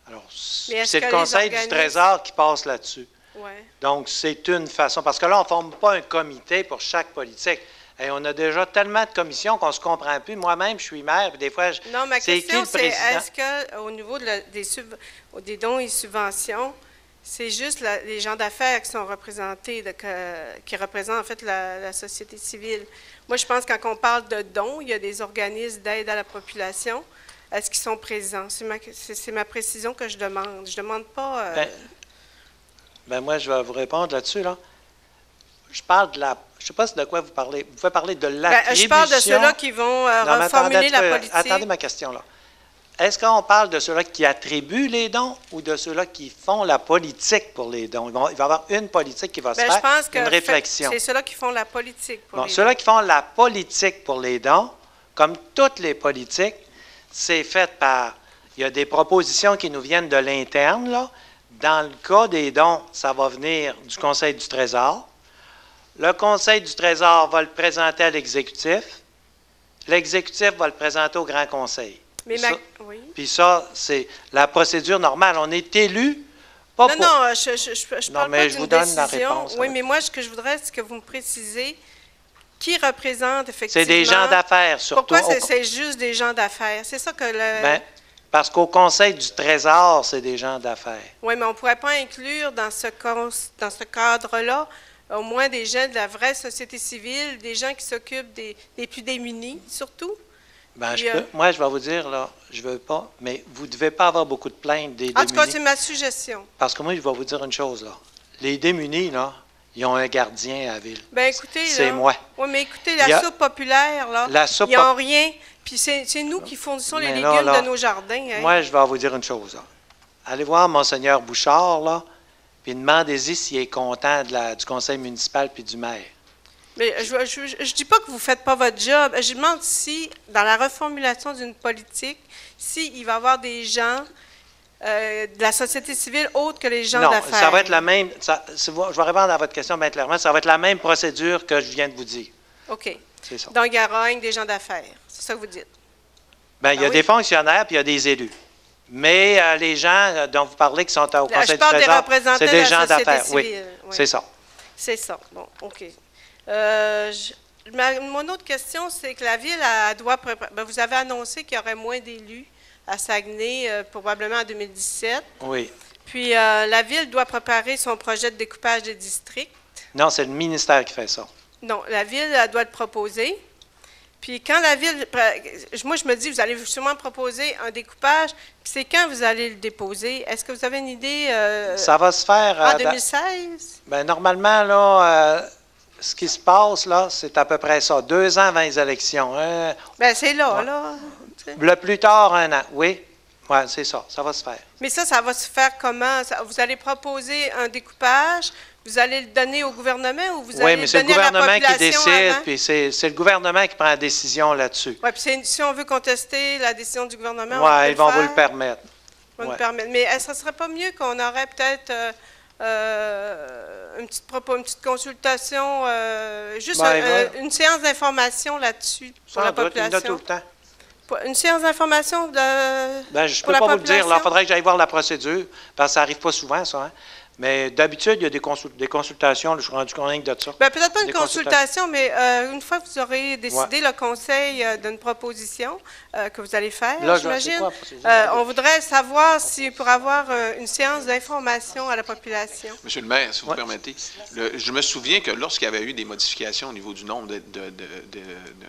Alors, c'est le Conseil du Trésor qui passe là-dessus. Ouais. Donc, c'est une façon. Parce que là, on ne forme pas un comité pour chaque politique. Et on a déjà tellement de commissions qu'on ne se comprend plus. Moi-même, je suis maire, puis des fois, non, ma question, c'est est-ce président? qu'au niveau des dons et subventions, c'est juste les gens d'affaires qui sont représentés, qui représentent en fait la société civile? Moi, je pense que quand on parle de dons, il y a des organismes d'aide à la population. Est-ce qu'ils sont présents? C'est ma précision que je demande. Je ne demande pas... Ben, moi, je vais vous répondre là-dessus. Là. Je parle de la... Je ne sais pas de quoi vous parlez. Vous pouvez parler de l'attribution... je parle de ceux-là qui vont reformuler la politique. Attendez ma question, là. Est-ce qu'on parle de ceux-là qui attribuent les dons ou de ceux-là qui font la politique pour les dons? Il va y avoir une politique qui va se faire, je pense que une réflexion. c'est ceux-là qui font la politique pour les dons. Ceux-là qui font la politique pour les dons, comme toutes les politiques, c'est fait par... Il y a des propositions qui nous viennent de l'interne, là. Dans le cas des dons, ça va venir du Conseil du Trésor. Le Conseil du Trésor va le présenter à l'exécutif. L'exécutif va le présenter au Grand Conseil. Puis ça, c'est la procédure normale. On est élu, pas pour... Non, je parle pas d'une donne la décision. réponse. Oui, mais moi, ce que je voudrais, c'est que vous me précisez qui représente effectivement... C'est des gens d'affaires, surtout. Pourquoi c'est juste des gens d'affaires? C'est ça que le... Bien, parce qu'au Conseil du Trésor, c'est des gens d'affaires. Oui, mais on ne pourrait pas inclure dans ce cadre-là au moins des gens de la vraie société civile, des gens qui s'occupent des plus démunis, surtout. Bien, moi, je vais vous dire, là, je ne veux pas, mais vous ne devez pas avoir beaucoup de plaintes des démunis. En tout cas, c'est ma suggestion. Parce que moi, je vais vous dire une chose, là. Les démunis, là, ils ont un gardien à la ville. Bien, écoutez, c'est moi. Oui, mais écoutez, la soupe populaire, là, ils n'ont rien. Puis c'est nous qui fournissons les légumes de nos jardins. Hein. Moi, je vais vous dire une chose, là. Allez voir Monseigneur Bouchard, là, puis demandez-y s'il est content du conseil municipal puis du maire. Mais je ne dis pas que vous ne faites pas votre job. Je demande si, dans la reformulation d'une politique, s'il va y avoir des gens de la société civile autres que les gens d'affaires. Non, ça va être la même... je vais répondre à votre question bien clairement. Ça va être la même procédure que je viens de vous dire. OK. C'est ça. Donc, il y aura des gens d'affaires. C'est ça que vous dites. Bien, il y a des fonctionnaires puis il y a des élus. Mais les gens dont vous parlez qui sont au Conseil du Trésor, c'est des gens d'affaires. Oui, c'est ça. C'est ça. Bon, OK. Mon autre question, c'est que la Ville doit préparer... vous avez annoncé qu'il y aurait moins d'élus à Saguenay, probablement en 2017. Oui. Puis, la Ville doit préparer son projet de découpage des districts. Non, c'est le ministère qui fait ça. Non, la Ville doit le proposer. Puis quand la ville, moi je me dis, vous allez sûrement proposer un découpage, puis c'est quand vous allez le déposer? Est-ce que vous avez une idée? Ça va se faire... en 2016? Ben, normalement, là, ce qui se passe, là, c'est à peu près ça. 2 ans avant les élections. Ben, c'est là, ouais. là. Le plus tard, 1 an, oui. Oui, c'est ça. Ça va se faire. Mais ça va se faire comment? Vous allez proposer un découpage, vous allez le donner au gouvernement ou vous allez le donner à la population? Oui, mais c'est le gouvernement qui décide, puis c'est le gouvernement qui prend la décision là-dessus. Oui, puis si on veut contester la décision du gouvernement, oui, ils vont vous le permettre. Ils vont nous permettre. Mais ça ne serait pas mieux qu'on aurait peut-être une petite consultation, juste une séance d'information là-dessus pour la population? Il y en a tout le temps. Une séance d'information de. Ben, je ne peux pas vous le dire. Il faudrait que j'aille voir la procédure, parce que ça n'arrive pas souvent, ça. Hein? Mais d'habitude, il y a des consultations. Je suis rendu compte de ça. Bien, peut-être pas une consultation, mais une fois que vous aurez décidé le conseil d'une proposition que vous allez faire, j'imagine, on voudrait savoir si pour avoir une séance d'information à la population. Monsieur le maire, si vous permettez, je me souviens que lorsqu'il y avait eu des modifications au niveau du nombre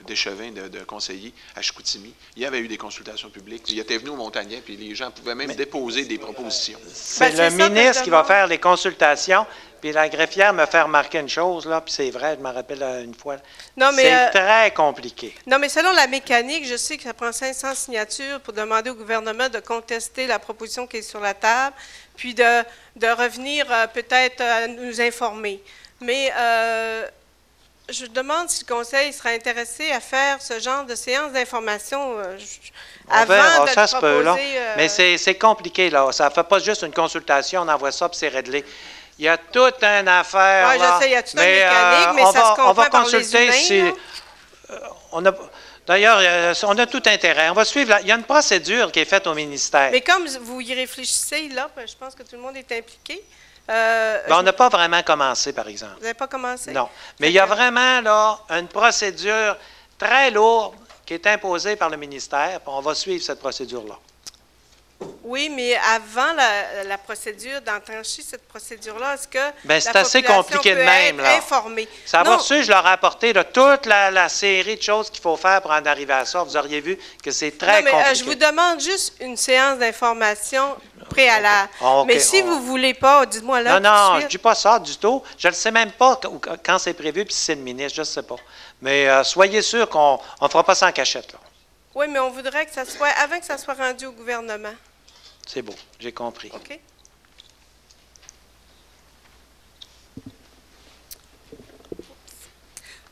d'échevins, de conseillers à Chicoutimi, il y avait eu des consultations publiques. Il était venu au Montagnet, puis les gens pouvaient même déposer des propositions. C'est le ministre qui va faire les consultations, puis la greffière me fait remarquer une chose, là, puis c'est vrai, je me rappelle une fois. C'est très compliqué. Non, mais selon la mécanique, je sais que ça prend 500 signatures pour demander au gouvernement de contester la proposition qui est sur la table, puis de revenir peut-être à nous informer. Mais je demande si le Conseil sera intéressé à faire ce genre de séance d'information avant de ça se proposer... peut, là. Mais c'est compliqué, là. Ça ne fait pas juste une consultation, on envoie ça, puis c'est réglé. Il y a toute une affaire, oui, je sais, il y a toute une mécanique, mais ça se comprend par les humains, D'ailleurs, on a tout intérêt. On va suivre. Il y a une procédure qui est faite au ministère. Mais comme vous y réfléchissez, là, je pense que tout le monde est impliqué. On n'a pas vraiment commencé, par exemple. Vous n'avez pas commencé? Non. Mais il y a vraiment là, une procédure très lourde qui est imposée par le ministère. Puis on va suivre cette procédure-là. Oui, mais avant la procédure, d'enclencher cette procédure-là, est-ce que c'est assez compliqué de même, là. Informée? Ça va dessus, je leur ai apporté là, toute la série de choses qu'il faut faire pour en arriver à ça. Vous auriez vu que c'est très compliqué. Je vous demande juste une séance d'information préalable. Mais si vous ne voulez pas, dites-moi là. Non, je ne dis pas ça du tout. Je ne sais même pas quand c'est prévu, puis si c'est le ministre, je ne sais pas. Mais soyez sûr qu'on ne fera pas ça en cachette, là. Oui, mais on voudrait que ça soit avant que ça soit rendu au gouvernement. C'est beau, j'ai compris. OK.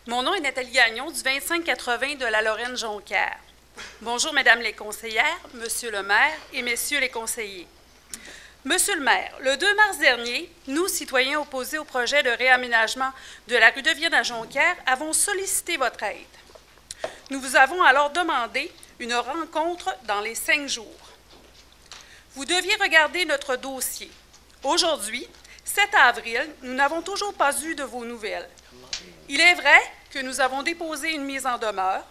Mon nom est Nathalie Gagnon, du 2580 de la Lorraine-Jonquière. Bonjour, Mesdames les conseillères, Monsieur le maire et Messieurs les conseillers. Monsieur le maire, le 2 mars dernier, nous, citoyens opposés au projet de réaménagement de la rue de Vienne à Jonquière, avons sollicité votre aide. Nous vous avons alors demandé une rencontre dans les 5 jours. Vous deviez regarder notre dossier. Aujourd'hui, 7 avril, nous n'avons toujours pas eu de vos nouvelles. Il est vrai que nous avons déposé une mise en demeure.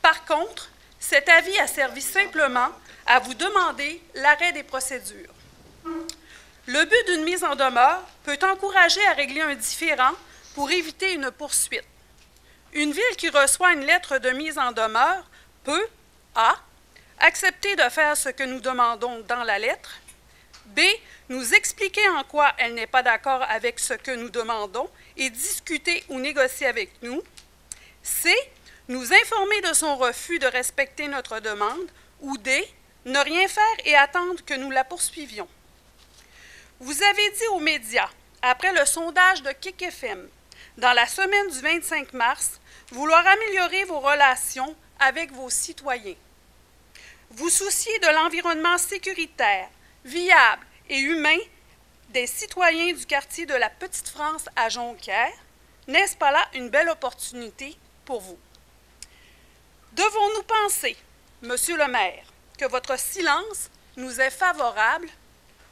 Par contre, cet avis a servi simplement à vous demander l'arrêt des procédures. Le but d'une mise en demeure peut encourager à régler un différend pour éviter une poursuite. Une ville qui reçoit une lettre de mise en demeure peut, A, accepter de faire ce que nous demandons dans la lettre, B, nous expliquer en quoi elle n'est pas d'accord avec ce que nous demandons et discuter ou négocier avec nous, C, nous informer de son refus de respecter notre demande, ou D, ne rien faire et attendre que nous la poursuivions. Vous avez dit aux médias, après le sondage de Kick FM, dans la semaine du 25 mars, vouloir améliorer vos relations avec vos citoyens. Vous souciez de l'environnement sécuritaire, viable et humain des citoyens du quartier de la Petite-France à Jonquière. N'est-ce pas là une belle opportunité pour vous? Devons-nous penser, Monsieur le maire, que votre silence nous est favorable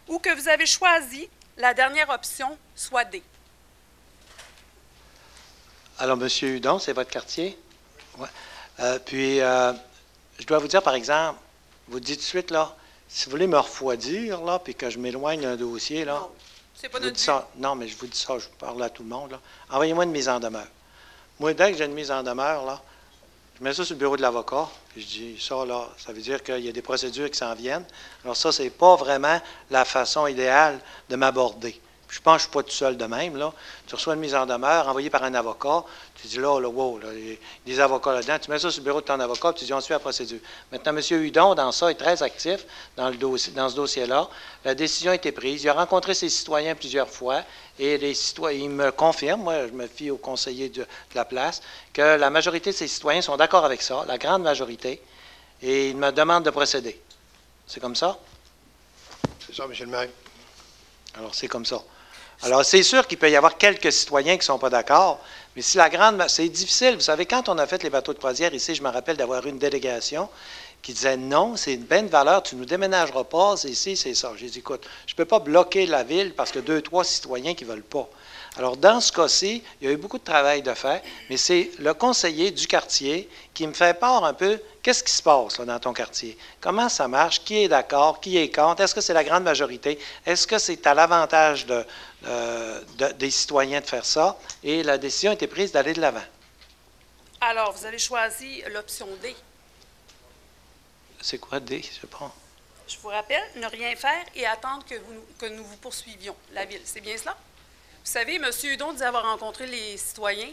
ou que vous avez choisi la dernière option, soit D? Alors, M. Hudon, c'est votre quartier? Ouais. Puis, je dois vous dire, par exemple, vous dites tout de suite, là, si vous voulez me refroidir, là, puis que je m'éloigne d'un dossier, là... Non, c'est pas notre but. Non, mais je vous dis ça, je parle à tout le monde, là. Envoyez-moi une mise en demeure. Moi, dès que j'ai une mise en demeure, là, Je mets ça sur le bureau de l'avocat, puis je dis, ça, là, ça veut dire qu'il y a des procédures qui s'en viennent. Alors ça, c'est pas vraiment la façon idéale de m'aborder. Je pense que je ne suis pas tout seul de même, là. Tu reçois une mise en demeure envoyée par un avocat, tu dis, là, wow, là, il y a des avocats là-dedans, tu mets ça sur le bureau de ton avocat, puis tu dis, on suit la procédure. Maintenant, M. Hudon, dans ça, est très actif dans ce dossier-là. La décision a été prise. Il a rencontré ses citoyens plusieurs fois, et les citoyens, il me confirme, moi, je me fie au conseiller de la place, que la majorité de ses citoyens sont d'accord avec ça, la grande majorité, et il me demande de procéder. C'est comme ça? C'est ça, M. le maire. Alors, c'est comme ça. Alors, c'est sûr qu'il peut y avoir quelques citoyens qui ne sont pas d'accord, mais si la grande... C'est difficile. Vous savez, quand on a fait les bateaux de croisière ici, je me rappelle d'avoir eu une délégation qui disait non, c'est une bonne valeur, tu ne nous déménageras pas, c'est ici, c'est ça. J'ai dit, écoute, je ne peux pas bloquer la ville parce que 2, 3 citoyens qui ne veulent pas. Alors, dans ce cas-ci, il y a eu beaucoup de travail de fait, mais c'est le conseiller du quartier qui me fait part un peu, qu'est-ce qui se passe là, dans ton quartier? Comment ça marche? Qui est d'accord? Qui est contre? Est-ce que c'est la grande majorité? Est-ce que c'est à l'avantage des citoyens de faire ça? Et la décision a été prise d'aller de l'avant. Alors, vous avez choisi l'option D. C'est quoi D? Je sais pas. Je vous rappelle, ne rien faire et attendre que nous vous poursuivions, la Ville. C'est bien cela? Vous savez, M. Hudon dit avoir rencontré les citoyens,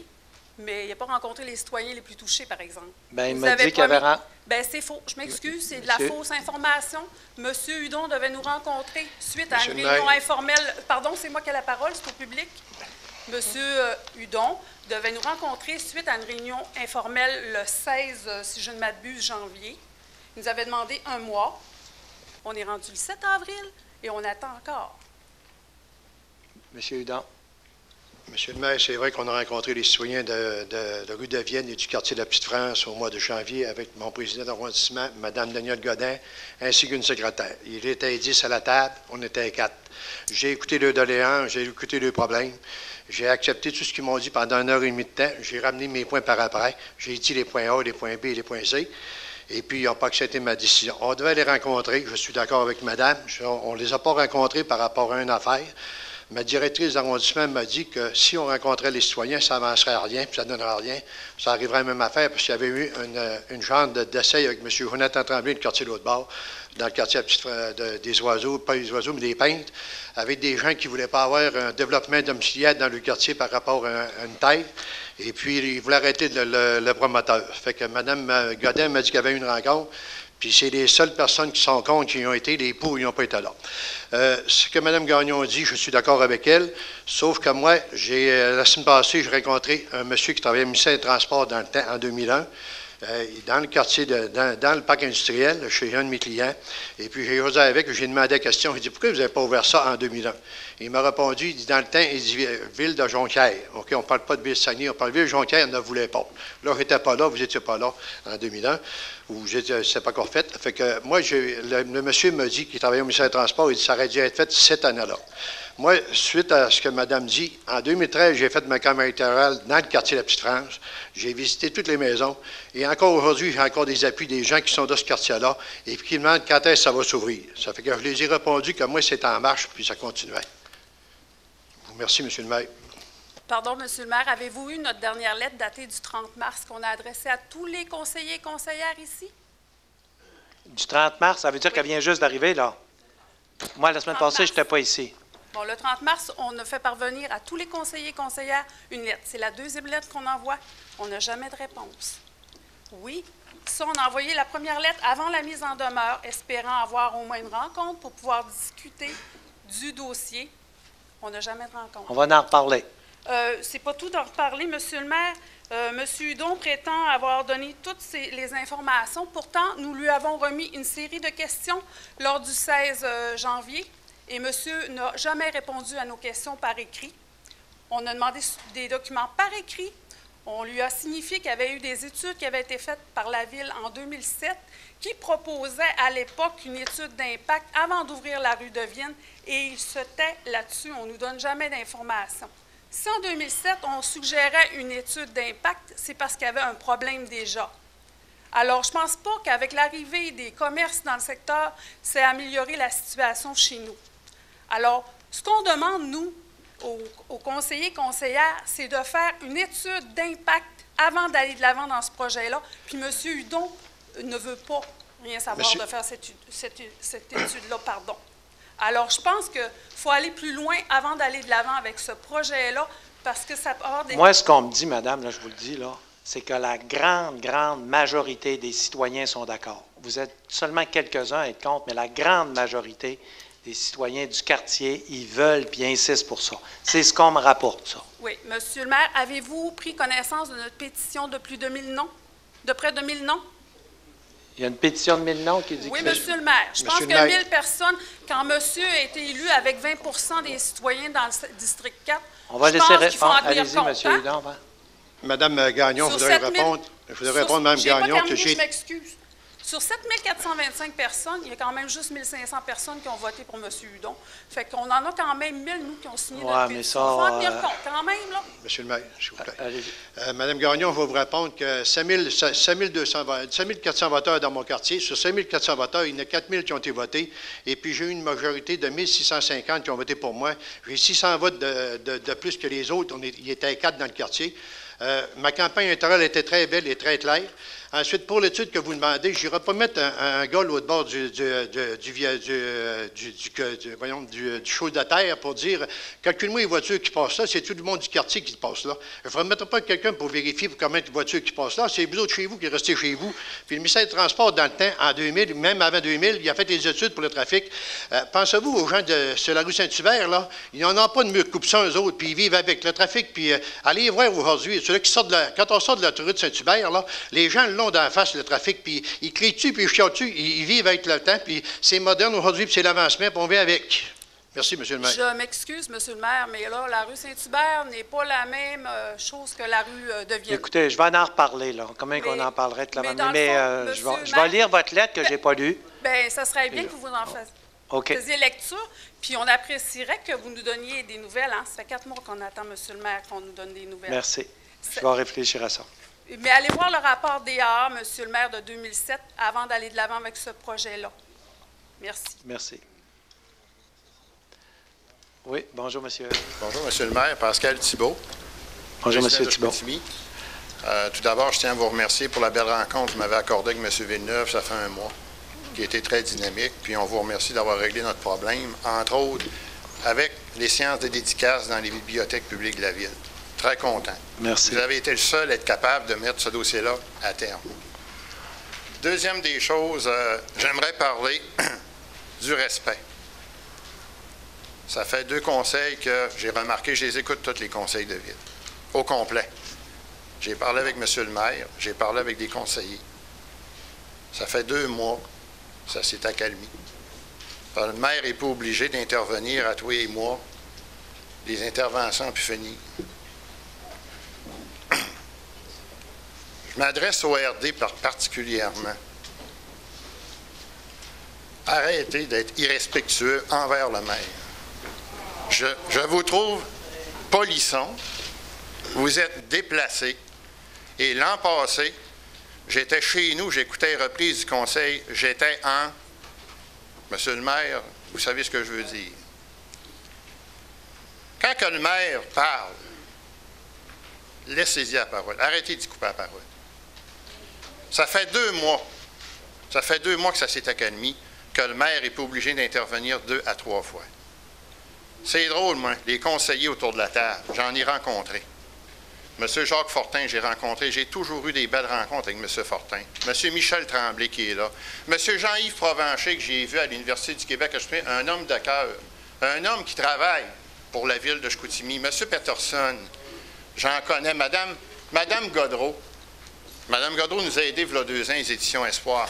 mais il n'a pas rencontré les citoyens les plus touchés, par exemple. Bien, il m'a dit qu'il y avait... Bien, c'est faux. Je m'excuse, c'est de la fausse information. M. Hudon devait nous rencontrer suite à une réunion informelle. Pardon, c'est moi qui ai la parole, c'est au public. M. Hudon devait nous rencontrer suite à une réunion informelle le 16, si je ne m'abuse, janvier. Il nous avait demandé 1 mois. On est rendu le 7 avril et on attend encore. M. Hudon. Monsieur le maire, c'est vrai qu'on a rencontré les citoyens de rue de Vienne et du quartier de la Petite-France au mois de janvier avec mon président d'arrondissement, Mme Danielle Godin, ainsi qu'une secrétaire. Il était 10 à la table, on était 4. J'ai écouté leurs doléances, j'ai écouté leurs problèmes. J'ai accepté tout ce qu'ils m'ont dit pendant 1h30 de temps. J'ai ramené mes points par après. J'ai dit les points A, les points B et les points C. Et puis, ils n'ont pas accepté ma décision. On devait les rencontrer. Je suis d'accord avec madame. On ne les a pas rencontrés par rapport à une affaire. Ma directrice d'arrondissement m'a dit que si on rencontrait les citoyens, ça n'avancerait à rien, puis ça ne donnerait rien. Ça arriverait à la même affaire, parce qu'il y avait eu une genre d'essai avec M. Jonathan Tremblay, le quartier de l'autre bord, dans le quartier des oiseaux, pas des oiseaux, mais des peintres, avec des gens qui ne voulaient pas avoir un développement domiciliaire dans le quartier par rapport à une taille. Et puis, ils voulaient arrêter le promoteur. Fait que Mme Godin m'a dit qu'il y avait eu une rencontre. Puis c'est les seules personnes qui sont contre qui y ont été, les pour, ils n'ont pas été là. Ce que Mme Gagnon dit, je suis d'accord avec elle, sauf que moi, la semaine passée, j'ai rencontré un monsieur qui travaillait au ministère des Transports dans le temps, en 2001, dans le quartier, dans le parc industriel, chez un de mes clients. Et puis j'ai osé avec, j'ai demandé la question, j'ai dit, pourquoi vous n'avez pas ouvert ça en 2001? Il m'a répondu, il dit, dans le temps, il dit, ville de Jonquière. OK, on ne parle pas de Ville-Saguenay, on parle de ville de Jonquière, on ne voulait pas. Là, je n'étais pas là, vous n'étiez pas là en 2001, ou je ne sais pas encore fait. Fait que moi, le monsieur m'a dit qu'il travaillait au ministère des Transports, il dit, ça aurait dû être fait cette année-là. Moi, suite à ce que Mme dit, en 2013, j'ai fait ma campagne électorale dans le quartier de la Petite-France. J'ai visité toutes les maisons. Et encore aujourd'hui, j'ai encore des appuis des gens qui sont dans ce quartier-là et qui me demandent quand est-ce que ça va s'ouvrir. Ça fait que je les ai répondu que moi, c'est en marche, puis ça continuait. Merci, M. le maire. Pardon, M. le maire, avez-vous eu notre dernière lettre datée du 30 mars qu'on a adressée à tous les conseillers et conseillères ici? Du 30 mars, ça veut dire qu'elle vient juste d'arriver, là. Moi, la semaine passée, je n'étais pas ici. Bon, le 30 mars, on a fait parvenir à tous les conseillers et conseillères une lettre. C'est la deuxième lettre qu'on envoie. On n'a jamais de réponse. Oui, ça, on a envoyé la première lettre avant la mise en demeure, espérant avoir au moins une rencontre pour pouvoir discuter du dossier. On n'a jamais de rencontre. On va en reparler. C'est pas tout d'en reparler, M. le maire. M. Hudon prétend avoir donné toutes les informations. Pourtant, nous lui avons remis une série de questions lors du 16 janvier. Et monsieur n'a jamais répondu à nos questions par écrit. On a demandé des documents par écrit. On lui a signifié qu'il y avait eu des études qui avaient été faites par la Ville en 2007 qui proposaient à l'époque une étude d'impact avant d'ouvrir la rue de Vienne et il se tait là-dessus. On ne nous donne jamais d'informations. Si en 2007, on suggérait une étude d'impact, c'est parce qu'il y avait un problème déjà. Alors, je ne pense pas qu'avec l'arrivée des commerces dans le secteur, c'est améliorer la situation chez nous. Alors, ce qu'on demande, nous, aux conseillers et conseillères, c'est de faire une étude d'impact avant d'aller de l'avant dans ce projet-là. Puis M. Hudon ne veut pas rien savoir de faire cette étude-là, pardon. Alors, je pense qu'il faut aller plus loin avant d'aller de l'avant avec ce projet-là, parce que ça peut avoir des... Moi, ce qu'on me dit, madame, là, je vous le dis, là, c'est que la grande majorité des citoyens sont d'accord. Vous êtes seulement quelques-uns à être contre, mais la grande majorité des citoyens du quartier, ils veulent puis insistent pour ça. C'est ce qu'on me rapporte, ça. Oui. Monsieur le maire, avez-vous pris connaissance de notre pétition de plus de 1000 noms? De près de 1000 noms? Il y a une pétition de 1000 noms qui dit oui, que... monsieur le maire. Je pense que 1000 personnes, quand monsieur a été élu avec 20 des citoyens dans le district 4, on va laisser répondre. Allez-y, monsieur Hudon. Madame Gagnon, je voudrais répondre. Je voudrais répondre, Mme Gagnon, que j'ai... Je m'excuse. Sur 7425 personnes, il y a quand même juste 1500 personnes qui ont voté pour M. Hudon. Fait qu'on en a quand même 1000, nous, qui ont signé notre pétition. Il faut en tenir compte, quand même, là. Monsieur le maire, s'il vous plaît. Mme Gagnon, je vais vous répondre que 5400 voteurs dans mon quartier. Sur 5400 voteurs, il y en a 4000 qui ont été votés. Et puis, j'ai eu une majorité de 1650 qui ont voté pour moi. J'ai 600 votes de plus que les autres. Il était 4 dans le quartier. Ma campagne électorale était très belle et très claire. Ensuite, pour l'étude que vous demandez, je n'irai pas mettre un gars l'autre bord du show de terre pour dire « Calcule-moi les voitures qui passent là, c'est tout le monde du quartier qui passe là. » Je ne remettrai pas quelqu'un pour vérifier combien de voitures qui passent là. C'est vous autres chez vous qui restez chez vous. Puis le ministère des Transports, dans le temps, en 2000, même avant 2000, il a fait des études pour le trafic. Pensez-vous aux gens sur la rue Saint-Hubert, là? Ils n'en ont pas de mur de coupe ça, eux autres, puis ils vivent avec le trafic. Puis allez voir aujourd'hui, ceux-là qui sortent quand on sort de l'autoroute Saint-Hubert, là, les gens l'ont d'en face, le trafic, puis ils crient dessus, puis ils chialent dessus, ils vivent avec le temps, puis c'est moderne aujourd'hui, puis c'est l'avancement, puis on vit avec. Merci, M. le maire. Je m'excuse, M. le maire, mais là, la rue Saint-Hubert n'est pas la même chose que la rue de Vienne. Écoutez, je vais en reparler, là. Comment qu'on en parlerait de la mais je vais lire votre lettre que je n'ai pas lue. Bien, ça serait bien que vous en faisiez lecture, puis on apprécierait que vous nous donniez des nouvelles. Hein? Ça fait 4 mois qu'on attend, M. le maire, qu'on nous donne des nouvelles. Merci. Je vais réfléchir à ça. Mais allez voir le rapport DAA, M. le maire, de 2007, avant d'aller de l'avant avec ce projet-là. Merci. Merci. Oui, bonjour, monsieur. Bonjour, monsieur le maire. Pascal Thibault. Bonjour, monsieur Thibault. Tout d'abord, je tiens à vous remercier pour la belle rencontre que vous m'avez accordée avec M. Villeneuve, ça fait 1 mois, qui a été très dynamique. Puis on vous remercie d'avoir réglé notre problème, entre autres, avec les séances de dédicaces dans les bibliothèques publiques de la ville. Très content. Merci. Vous avez été le seul à être capable de mettre ce dossier-là à terme. Deuxième des choses, j'aimerais parler du respect. Ça fait 2 conseils que j'ai remarqué, je les écoute tous les conseils de ville, au complet. J'ai parlé avec M. le maire, j'ai parlé avec des conseillers. Ça fait 2 mois, ça s'est accalmé. Le maire n'est pas obligé d'intervenir à tous les mois. Les interventions ont pu finir. Je m'adresse au RD particulièrement. Arrêtez d'être irrespectueux envers le maire. Je vous trouve polisson. Vous êtes déplacé. Et l'an passé, j'étais chez nous, j'écoutais les reprises du conseil, j'étais en... Monsieur le maire, vous savez ce que je veux dire. Quand que le maire parle, laissez-y la parole. Arrêtez d'y couper la parole. Ça fait 2 mois. Ça fait 2 mois que ça s'est accalmé, que le maire n'est pas obligé d'intervenir 2 à 3 fois. C'est drôle, moi, les conseillers autour de la table, j'en ai rencontré. M. Jacques Fortin, j'ai rencontré, j'ai toujours eu des belles rencontres avec M. Fortin. M. Michel Tremblay qui est là. M. Jean-Yves Provencher, que j'ai vu à l'Université du Québec, un homme de cœur, un homme qui travaille pour la ville de Chicoutimi. M. Peterson, j'en connais. Madame Godreau. Mme Godreau nous a aidés il y a 2 ans, les éditions Espoir.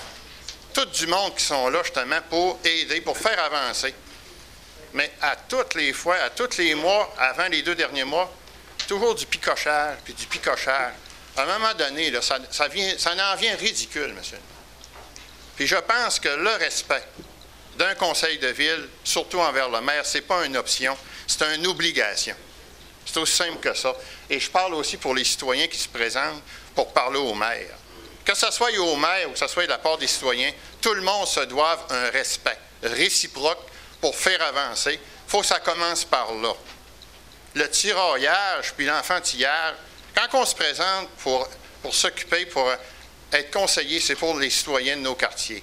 Tout du monde qui sont là, justement, pour aider, pour faire avancer. Mais à toutes les fois, à tous les mois, avant les 2 derniers mois, toujours du picochage, puis du picochage. À un moment donné, là, ça en vient ridicule, monsieur. Puis je pense que le respect d'un conseil de ville, surtout envers le maire, ce n'est pas une option, c'est une obligation. C'est aussi simple que ça. Et je parle aussi pour les citoyens qui se présentent pour parler au maire. Que ce soit au maire ou que ce soit de la part des citoyens, tout le monde se doit un respect réciproque pour faire avancer. Il faut que ça commence par là. Le tiraillage puis l'enfantillage, quand on se présente pour pour s'occuper, pour être conseiller, c'est pour les citoyens de nos quartiers.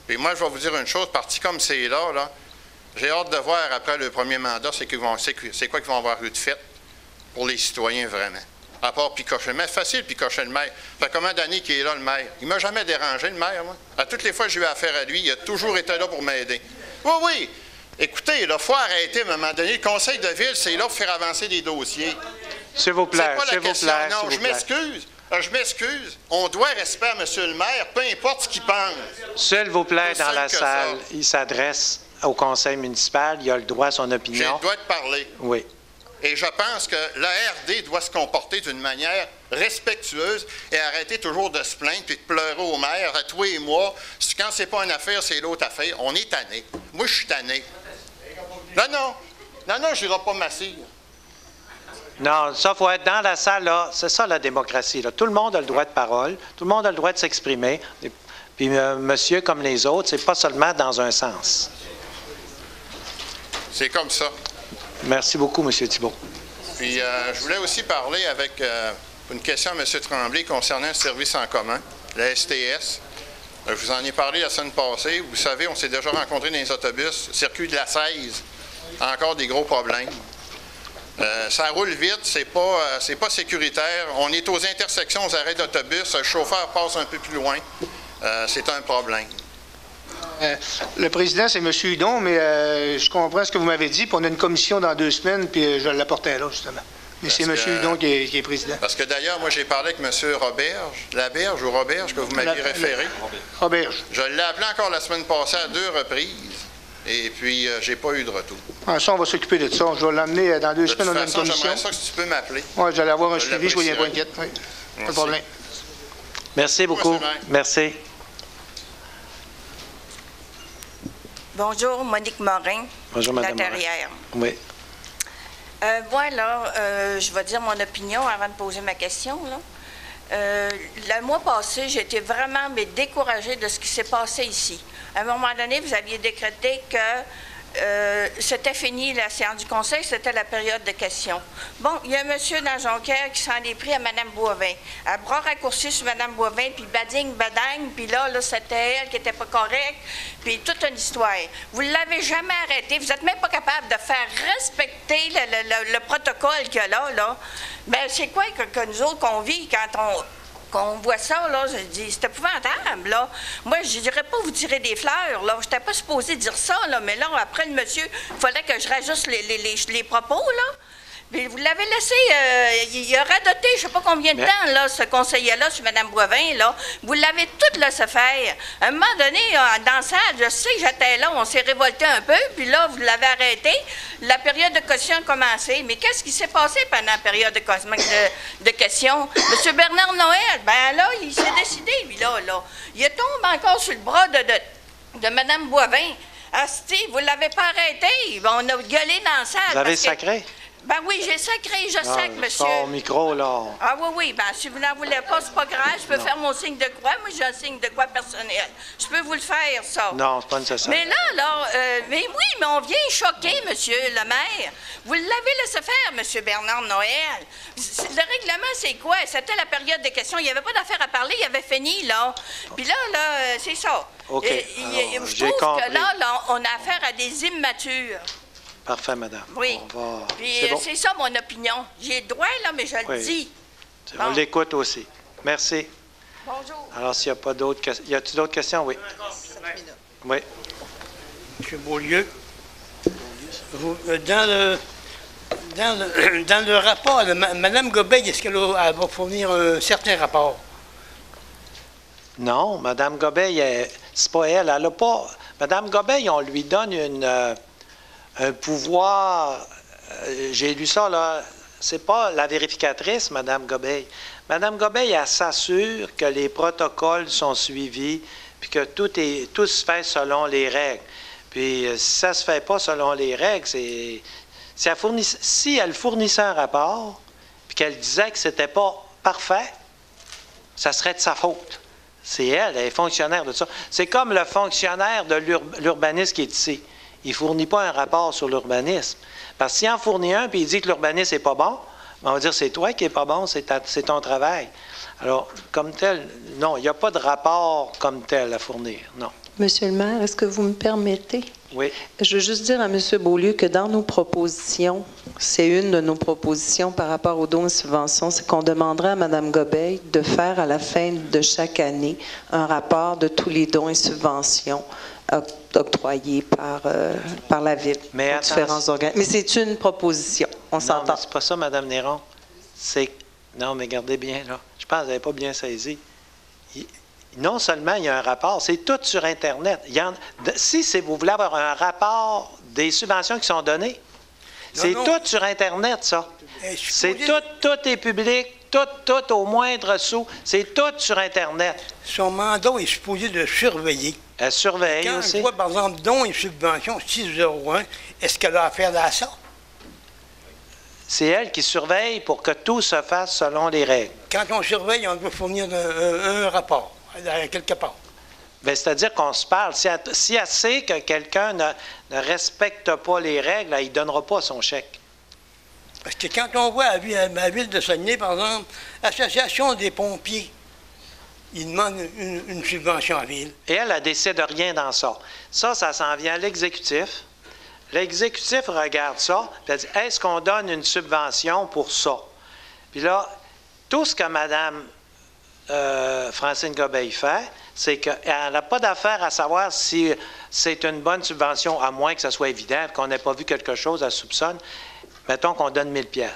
Puis moi, je vais vous dire une chose, parti comme c'est là, j'ai hâte de voir après le premier mandat, c'est quoi qu'ils vont avoir eu de fait pour les citoyens vraiment. À part picocher. Mais c'est facile, picocher le maire. Ça fait combien d'années qu'il est là, le maire? Il ne m'a jamais dérangé, le maire, moi. À toutes les fois que j'ai eu affaire à lui, il a toujours été là pour m'aider. Oui, oui. Écoutez, il faut arrêter à un moment donné. Le conseil de ville, c'est là pour faire avancer des dossiers. S'il vous plaît, c'est pas la question. Non, je plaît. m'excuse. Je m'excuse. On doit respect à M. le maire, peu importe ce qu'il pense. S'il vous plaît, dans la salle, il s'adresse au conseil municipal. Il a le droit à son opinion. J'ai le droit de parler. Oui. Et je pense que l'ARD doit se comporter d'une manière respectueuse et arrêter toujours de se plaindre et de pleurer au maire à tous les mois. Quand c'est pas une affaire, c'est l'autre affaire. On est tanné. Moi, je suis tanné. Non, je n'irai pas m'asseoir. Non, ça, il faut être dans la salle, là. C'est ça, la démocratie, là. Tout le monde a le droit de parole. Tout le monde a le droit de s'exprimer. Puis, monsieur, comme les autres, c'est pas seulement dans un sens. C'est comme ça. Merci beaucoup, M. Thibault. Puis, je voulais aussi parler avec une question à M. Tremblay concernant un service en commun, la STS. Je vous en ai parlé la semaine passée. Vous savez, on s'est déjà rencontrés dans les autobus. Circuit de la 16, encore des gros problèmes. Ça roule vite, c'est pas sécuritaire. On est aux intersections, aux arrêts d'autobus. Le chauffeur passe un peu plus loin. C'est un problème. Le président, c'est M. Hudon, mais je comprends ce que vous m'avez dit, puis on a une commission dans 2 semaines, puis je vais l'apporter là, justement. Mais c'est M. Hudon qui est président. Parce que d'ailleurs, moi, j'ai parlé avec M. Roberge, Laberge ou Roberge, que vous m'aviez référé. Roberge. Je l'ai appelé encore la semaine passée à 2 reprises, et puis j'ai pas eu de retour. Ah, ça, on va s'occuper de ça. Je vais l'amener dans 2 semaines, on a une commission. J'aimerais ça que tu peux m'appeler. Oui, j'allais avoir un suivi, je voyais pas inquiète. Oui. Pas de problème. Merci beaucoup. Merci. Bonjour, Monique Morin. Bonjour, Mme La Terrière. Oui. Voilà, je vais dire mon opinion avant de poser ma question. Le mois passé, j'ai été vraiment découragée de ce qui s'est passé ici. À un moment donné, vous aviez décrété que c'était fini la séance du conseil, c'était la période de questions. Bon, il y a un monsieur dans Jonquière qui s'en est pris à Mme Boivin. À bras raccourcis sur Mme Boivin, puis bading, badang, puis là c'était elle qui n'était pas correcte, puis toute une histoire. Vous ne l'avez jamais arrêté. Vous n'êtes même pas capable de faire respecter le protocole qu'il y a là. Bien, c'est quoi que nous autres qu'on vit quand on voit ça, là, je dis, c'est épouvantable, là. Moi, je dirais pas vous tirer des fleurs, là. Je n'étais pas supposée dire ça, là, mais là, après le monsieur, il fallait que je rajuste les propos, là. Puis vous l'avez laissé, il a radoté, je ne sais pas combien de temps, là, ce conseiller-là, sur Mme Boivin, là. Vous l'avez tout laissé faire. À un moment donné, dans la salle, je sais que j'étais là, on s'est révolté un peu, puis là, vous l'avez arrêté. La période de questions a commencé. Mais qu'est-ce qui s'est passé pendant la période de questions? M. Bernard Noël, ben là, il s'est décidé, lui, là. Il tombe encore sur le bras de Mme Boivin. Asti, vous ne l'avez pas arrêté. On a gueulé dans la salle. Vous avez sacré? Ben oui, j'ai sacré, je sac, monsieur. Son micro, là. Ah oui, ben si vous n'en voulez pas, c'est pas grave, je peux faire mon signe de croix. Moi, j'ai un signe de croix personnel. Je peux vous le faire, ça. Non, c'est pas nécessaire. Mais là, mais oui, mais on vient choquer, monsieur le maire. Vous l'avez laissé faire, monsieur Bernard Noël. Le règlement, c'est quoi? C'était la période des questions. Il n'y avait pas d'affaire à parler, il avait fini, là. Puis là, c'est ça. OK. Je trouve que là, on a affaire à des immatures. Parfait, madame. Oui. Puis bon. c'est ça mon opinion. J'ai le droit, là, mais je le dis. On l'écoute aussi. Merci. Bonjour. Alors, s'il n'y a pas d'autres questions. Y a-t-il d'autres questions? Oui. Oui. M. Beaulieu, dans le rapport, Mme Gobeil, est-ce qu'elle va fournir un certain rapport? Non, Mme Gobeil, c'est pas elle. Elle n'a pas. Mme Gobeil, on lui donne un pouvoir, j'ai lu ça, là, c'est pas la vérificatrice, Mme Gobeil. Mme Gobeil, elle s'assure que les protocoles sont suivis, puis que tout se fait selon les règles. Puis, si ça ne se fait pas selon les règles, si elle fournissait un rapport, puis qu'elle disait que c'était pas parfait, ça serait de sa faute. C'est elle est fonctionnaire de ça. C'est comme le fonctionnaire de l'urbanisme qui est ici. Il ne fournit pas un rapport sur l'urbanisme. Parce que s'il en fournit un puis il dit que l'urbanisme n'est pas bon, on va dire c'est toi qui n'es pas bon, c'est ton travail. Alors, comme tel, non, il n'y a pas de rapport comme tel à fournir, non. Monsieur le maire, est-ce que vous me permettez? Oui. Je veux juste dire à M. Beaulieu que dans nos propositions, c'est une de nos propositions par rapport aux dons et subventions, c'est qu'on demanderait à Mme Gobeil de faire à la fin de chaque année un rapport de tous les dons et subventions octroyés par la Ville aux différents organismes. Mais c'est une proposition, on s'entend. Non, c'est pas ça, Mme Néron. Non, mais gardez bien, là. Je pense que vous n'avez pas bien saisi. Non seulement il y a un rapport, c'est tout sur Internet. Si vous voulez avoir un rapport des subventions qui sont données, c'est tout sur Internet, ça. C'est tout est public, tout au moindre sou. C'est tout sur Internet. Son mandat est supposé de surveiller. Elle surveille quand aussi. Quand on voit, par exemple, dons et subventions 601, est-ce qu'elle a affaire à ça? C'est elle qui surveille pour que tout se fasse selon les règles. Quand on surveille, on doit fournir un rapport, quelque part. Bien, c'est-à-dire qu'on se parle. Si elle sait que quelqu'un ne respecte pas les règles, il ne donnera pas son chèque. Parce que quand on voit à la ville de Saguenay, par exemple, l'Association des pompiers, ils demandent une subvention à la ville. Et elle décide de rien dans ça. Ça s'en vient à l'exécutif. L'exécutif regarde ça, puis elle dit, est-ce qu'on donne une subvention pour ça? Puis là, tout ce que Mme Francine Gobeil fait, c'est qu'elle n'a pas d'affaire à savoir si c'est une bonne subvention, à moins que ce soit évident, qu'on n'ait pas vu quelque chose, elle soupçonne. Mettons qu'on donne 1 000 $.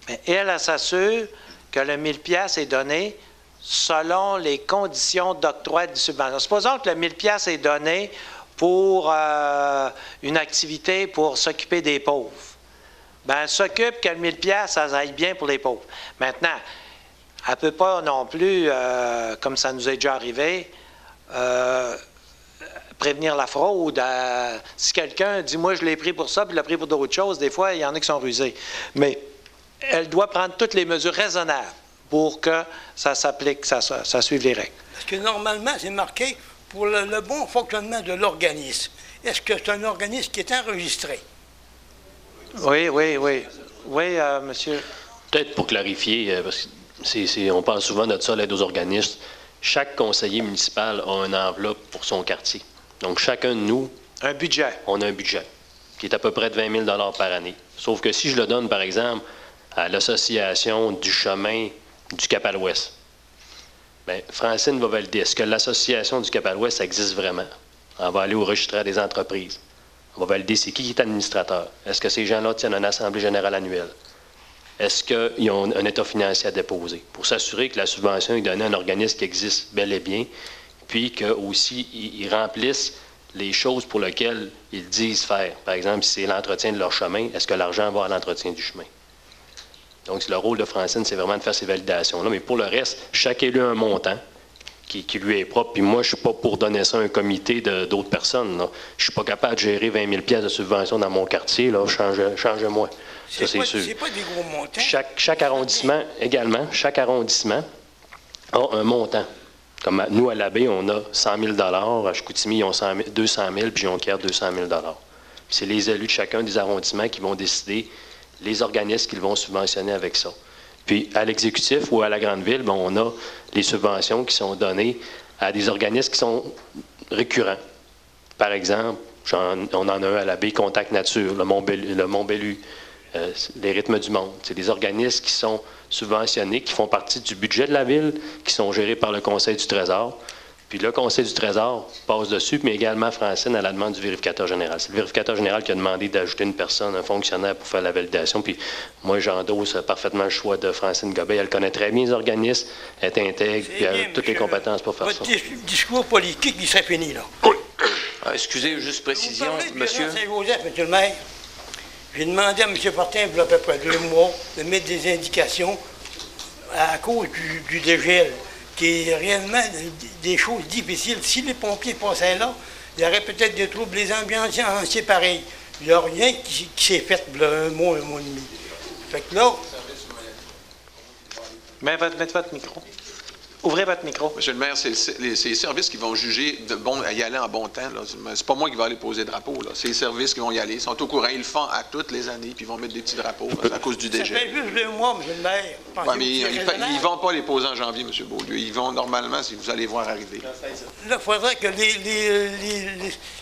Mais elle s'assure que le 1 000 $ est donné selon les conditions d'octroi de subvention. Supposons que le 1 000 $ est donné pour une activité pour s'occuper des pauvres. Bien, elle s'occupe que le 1 000 $, ça aille bien pour les pauvres. Maintenant, elle ne peut pas non plus, comme ça nous est déjà arrivé, prévenir la fraude. Si quelqu'un dit « moi, je l'ai pris pour ça, puis je l'ai pris pour d'autres choses », des fois, il y en a qui sont rusés. Mais elle doit prendre toutes les mesures raisonnables pour que ça s'applique, ça suive les règles. Parce que normalement, c'est marqué pour le bon fonctionnement de l'organisme. Est-ce que c'est un organisme qui est enregistré? Oui, monsieur. Peut-être pour clarifier, parce que on parle souvent de ça, l'aide aux organismes. Chaque conseiller municipal a une enveloppe pour son quartier. Donc, chacun de nous... Un budget. On a un budget qui est à peu près de 20 000 par année. Sauf que si je le donne, par exemple, à l'Association du chemin du Cap-à-l'Ouest, bien, Francine va valider. Est-ce que l'Association du Cap-à-l'Ouest existe vraiment? On va aller au registre des entreprises. On va valider c'est qui est administrateur. Est-ce que ces gens-là tiennent une assemblée générale annuelle? Est-ce qu'ils ont un état financier à déposer? Pour s'assurer que la subvention est donnée à un organisme qui existe bel et bien, puis qu'aussi ils remplissent les choses pour lesquelles ils disent faire. Par exemple, si c'est l'entretien de leur chemin, est-ce que l'argent va à l'entretien du chemin? Donc, le rôle de Francine, c'est vraiment de faire ces validations-là. Mais pour le reste, chaque élu a un montant qui lui est propre. Puis moi, je ne suis pas pour donner ça à un comité d'autres personnes. Là. Je ne suis pas capable de gérer 20 000 $ de subvention dans mon quartier. Là. Changez-moi. Ça, c'est sûr. C'est pas des gros montants. Chaque arrondissement, également, chaque arrondissement a un montant. Comme nous, à l'Abbé, on a 100 000 $. À Chicoutimi, ils ont 200 000 puis Jonquière, 200 000 $. C'est les élus de chacun des arrondissements qui vont décider les organismes qu'ils vont subventionner avec ça. Puis, à l'exécutif ou à la grande ville, bien, on a les subventions qui sont données à des organismes qui sont récurrents. Par exemple, on en a un à l'Abbé, Contact Nature, le Mont-Bellu, les Rythmes du Monde. C'est des organismes qui sont subventionnés, qui font partie du budget de la ville, qui sont gérés par le Conseil du Trésor. Puis le Conseil du Trésor passe dessus, mais également Francine à la demande du vérificateur général. C'est le vérificateur général qui a demandé d'ajouter une personne, un fonctionnaire pour faire la validation. Puis moi, j'endosse parfaitement le choix de Francine Gobeil. Elle connaît très bien les organismes, elle est intègre, puis elle a toutes les compétences pour faire ça. Votre discours politique, il serait fini, là. Oui. Excusez, juste précision, monsieur. Saint-Joseph, monsieur le maire. J'ai demandé à M. Fortin, il y a à peu près 2 mois, de mettre des indications à cause du dégel, qui est réellement des choses difficiles. Si les pompiers passaient là, il y aurait peut-être des troubles, les ambulanciers pareil. Il n'y a rien qui s'est fait un mois et demi. Fait que là... Mettez votre micro. Ouvrez votre micro. Monsieur le maire, c'est les services qui vont juger de bon à y aller en bon temps. C'est pas moi qui vais aller poser le drapeau. C'est les services qui vont y aller. Ils sont au courant. Ils le font à toutes les années, puis ils vont mettre des petits drapeaux à cause du dégel. Ça fait juste 2 mois, monsieur le maire. Ouais, mais ils ne vont pas les poser en janvier, M. Beaulieu. Ils vont normalement, si vous allez voir arriver. Là, il faudrait que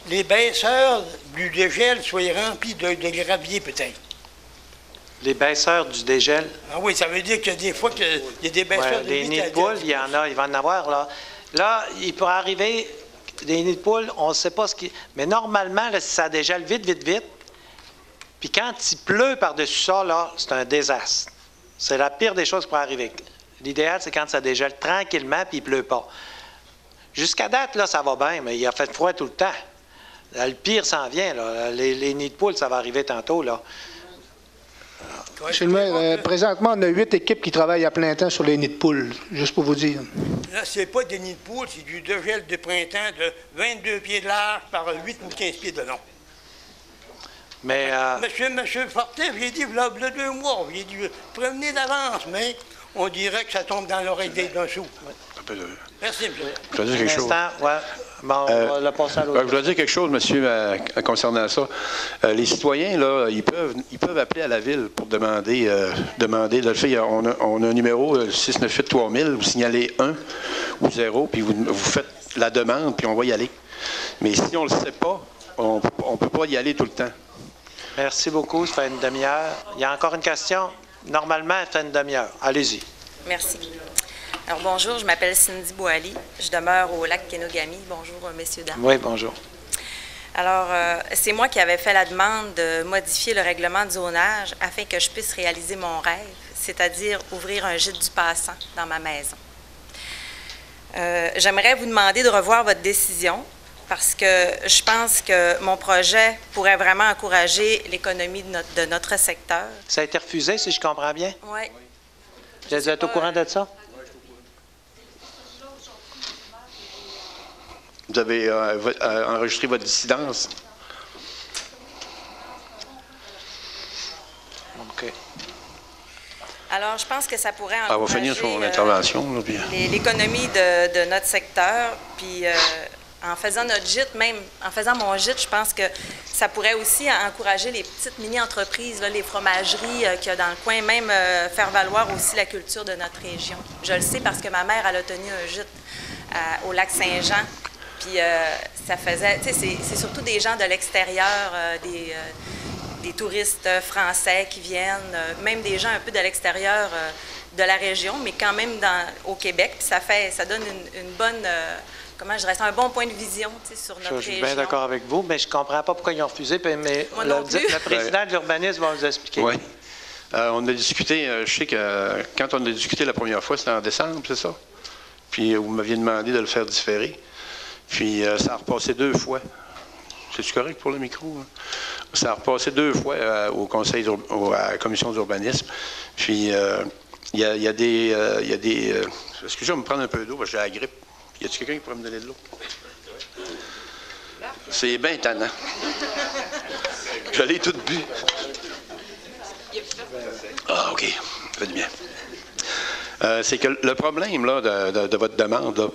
les baisseurs du dégel soient remplis de gravier, peut-être. Les baisseurs du dégel? Ah oui, ça veut dire qu'il y a des fois qu'il y a des baisseurs de des 8 nids à de poules, 10. il y en a, il va en avoir, là. Là, il pourrait arriver des nids de poules, on ne sait pas ce qui... Mais normalement, là, si ça dégèle vite, puis quand il pleut par-dessus ça, là, c'est un désastre. C'est la pire des choses qui pourrait arriver. L'idéal, c'est quand ça dégèle tranquillement, puis il ne pleut pas. Jusqu'à date, là, ça va bien, mais il a fait froid tout le temps. Là, le pire s'en vient, là. Les nids de poules, ça va arriver tantôt, là. Monsieur le maire, présentement, on a 8 équipes qui travaillent à plein temps sur les nids de poules, juste pour vous dire. Là, c'est pas des nids de poules, c'est du dégel de printemps de 22 pieds de large par 8 ou 15 pieds de long. Mais... Monsieur Fortin, j'ai dit, voilà 2 mois, j'ai dit, prévenez d'avance, mais on dirait que ça tombe dans l'oreille d'un sou. Merci, monsieur. Je dois dire quelque chose. Bon, on va le passer à l'autre. Je dois dire quelque chose, monsieur, concernant ça. Les citoyens, là, ils peuvent appeler à la ville pour demander de le faire. On a un numéro 698-3000, vous signalez 1 ou 0, puis vous faites la demande, puis on va y aller. Mais si on ne le sait pas, on ne peut pas y aller tout le temps. Merci beaucoup, ça fait une demi-heure. Il y a encore une question? Normalement, elle fait une demi-heure. Allez-y. Merci. Alors, bonjour, je m'appelle Cindy Boali. Je demeure au lac Kenogami. Bonjour, messieurs, dames. Oui, bonjour. Alors, c'est moi qui avais fait la demande de modifier le règlement de zonage afin que je puisse réaliser mon rêve, c'est-à-dire ouvrir un gîte du passant dans ma maison. J'aimerais vous demander de revoir votre décision parce que je pense que mon projet pourrait vraiment encourager l'économie de notre secteur. Ça a été refusé, si je comprends bien? Oui. Vous êtes au courant de ça? Vous avez enregistré votre dissidence? OK. Alors, je pense que ça pourrait Elle va finir son intervention. L'économie de notre secteur, puis en faisant notre gîte, même en faisant mon gîte, je pense que ça pourrait aussi encourager les petites mini-entreprises, les fromageries qu'il y a dans le coin, même faire valoir aussi la culture de notre région. Je le sais parce que ma mère, elle a tenu un gîte au lac Saint-Jean. Puis ça faisait, tu sais, c'est surtout des gens de l'extérieur, des touristes français qui viennent, même des gens un peu de l'extérieur de la région, mais quand même au Québec. Puis ça donne une bonne, comment je dirais, c'est un bon point de vision, tu sais, sur notre région. Je suis bien d'accord avec vous, mais je ne comprends pas pourquoi ils ont refusé, mais le président de l'urbanisme va vous expliquer. Oui. On a discuté, je sais que quand on a discuté la première fois, c'était en décembre, c'est ça? Puis vous m'aviez demandé de le faire différer. Puis ça a repassé 2 fois. C'est-tu correct pour le micro? Hein? Ça a repassé 2 fois au conseil, à la commission d'urbanisme. Puis il y a des... excusez, je vais me prendre un peu d'eau parce que j'ai la grippe. Y a-t-il quelqu'un qui pourrait me donner de l'eau? C'est bien tannant. Je l'ai toute bu. Ah, OK. Ça fait du bien. C'est que le problème là, de votre demande, là,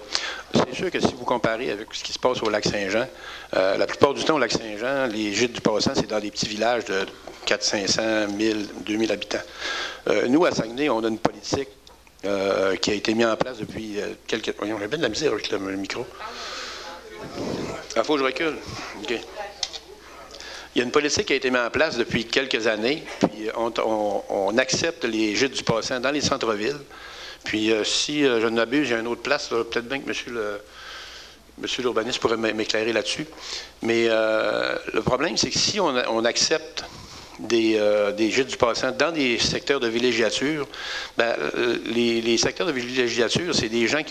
c'est sûr que si vous comparez avec ce qui se passe au lac Saint-Jean, la plupart du temps au lac Saint-Jean, les gîtes du passant, c'est dans des petits villages de 400, 500, 1000, 2000 habitants. Nous, à Saguenay, on a une politique qui a été mise en place depuis quelques... Voyons, j'ai bien de la misère avec le micro. Il faut que je recule. OK. Il y a une politique qui a été mise en place depuis quelques années, puis on accepte les gîtes du passant dans les centres-villes. Puis si je ne m'abuse, il y a une autre place, peut-être bien que monsieur l'urbaniste pourrait m'éclairer là-dessus. Mais le problème, c'est que si on accepte des gîtes du passant dans des secteurs de villégiature, ben, les secteurs de villégiature, c'est des gens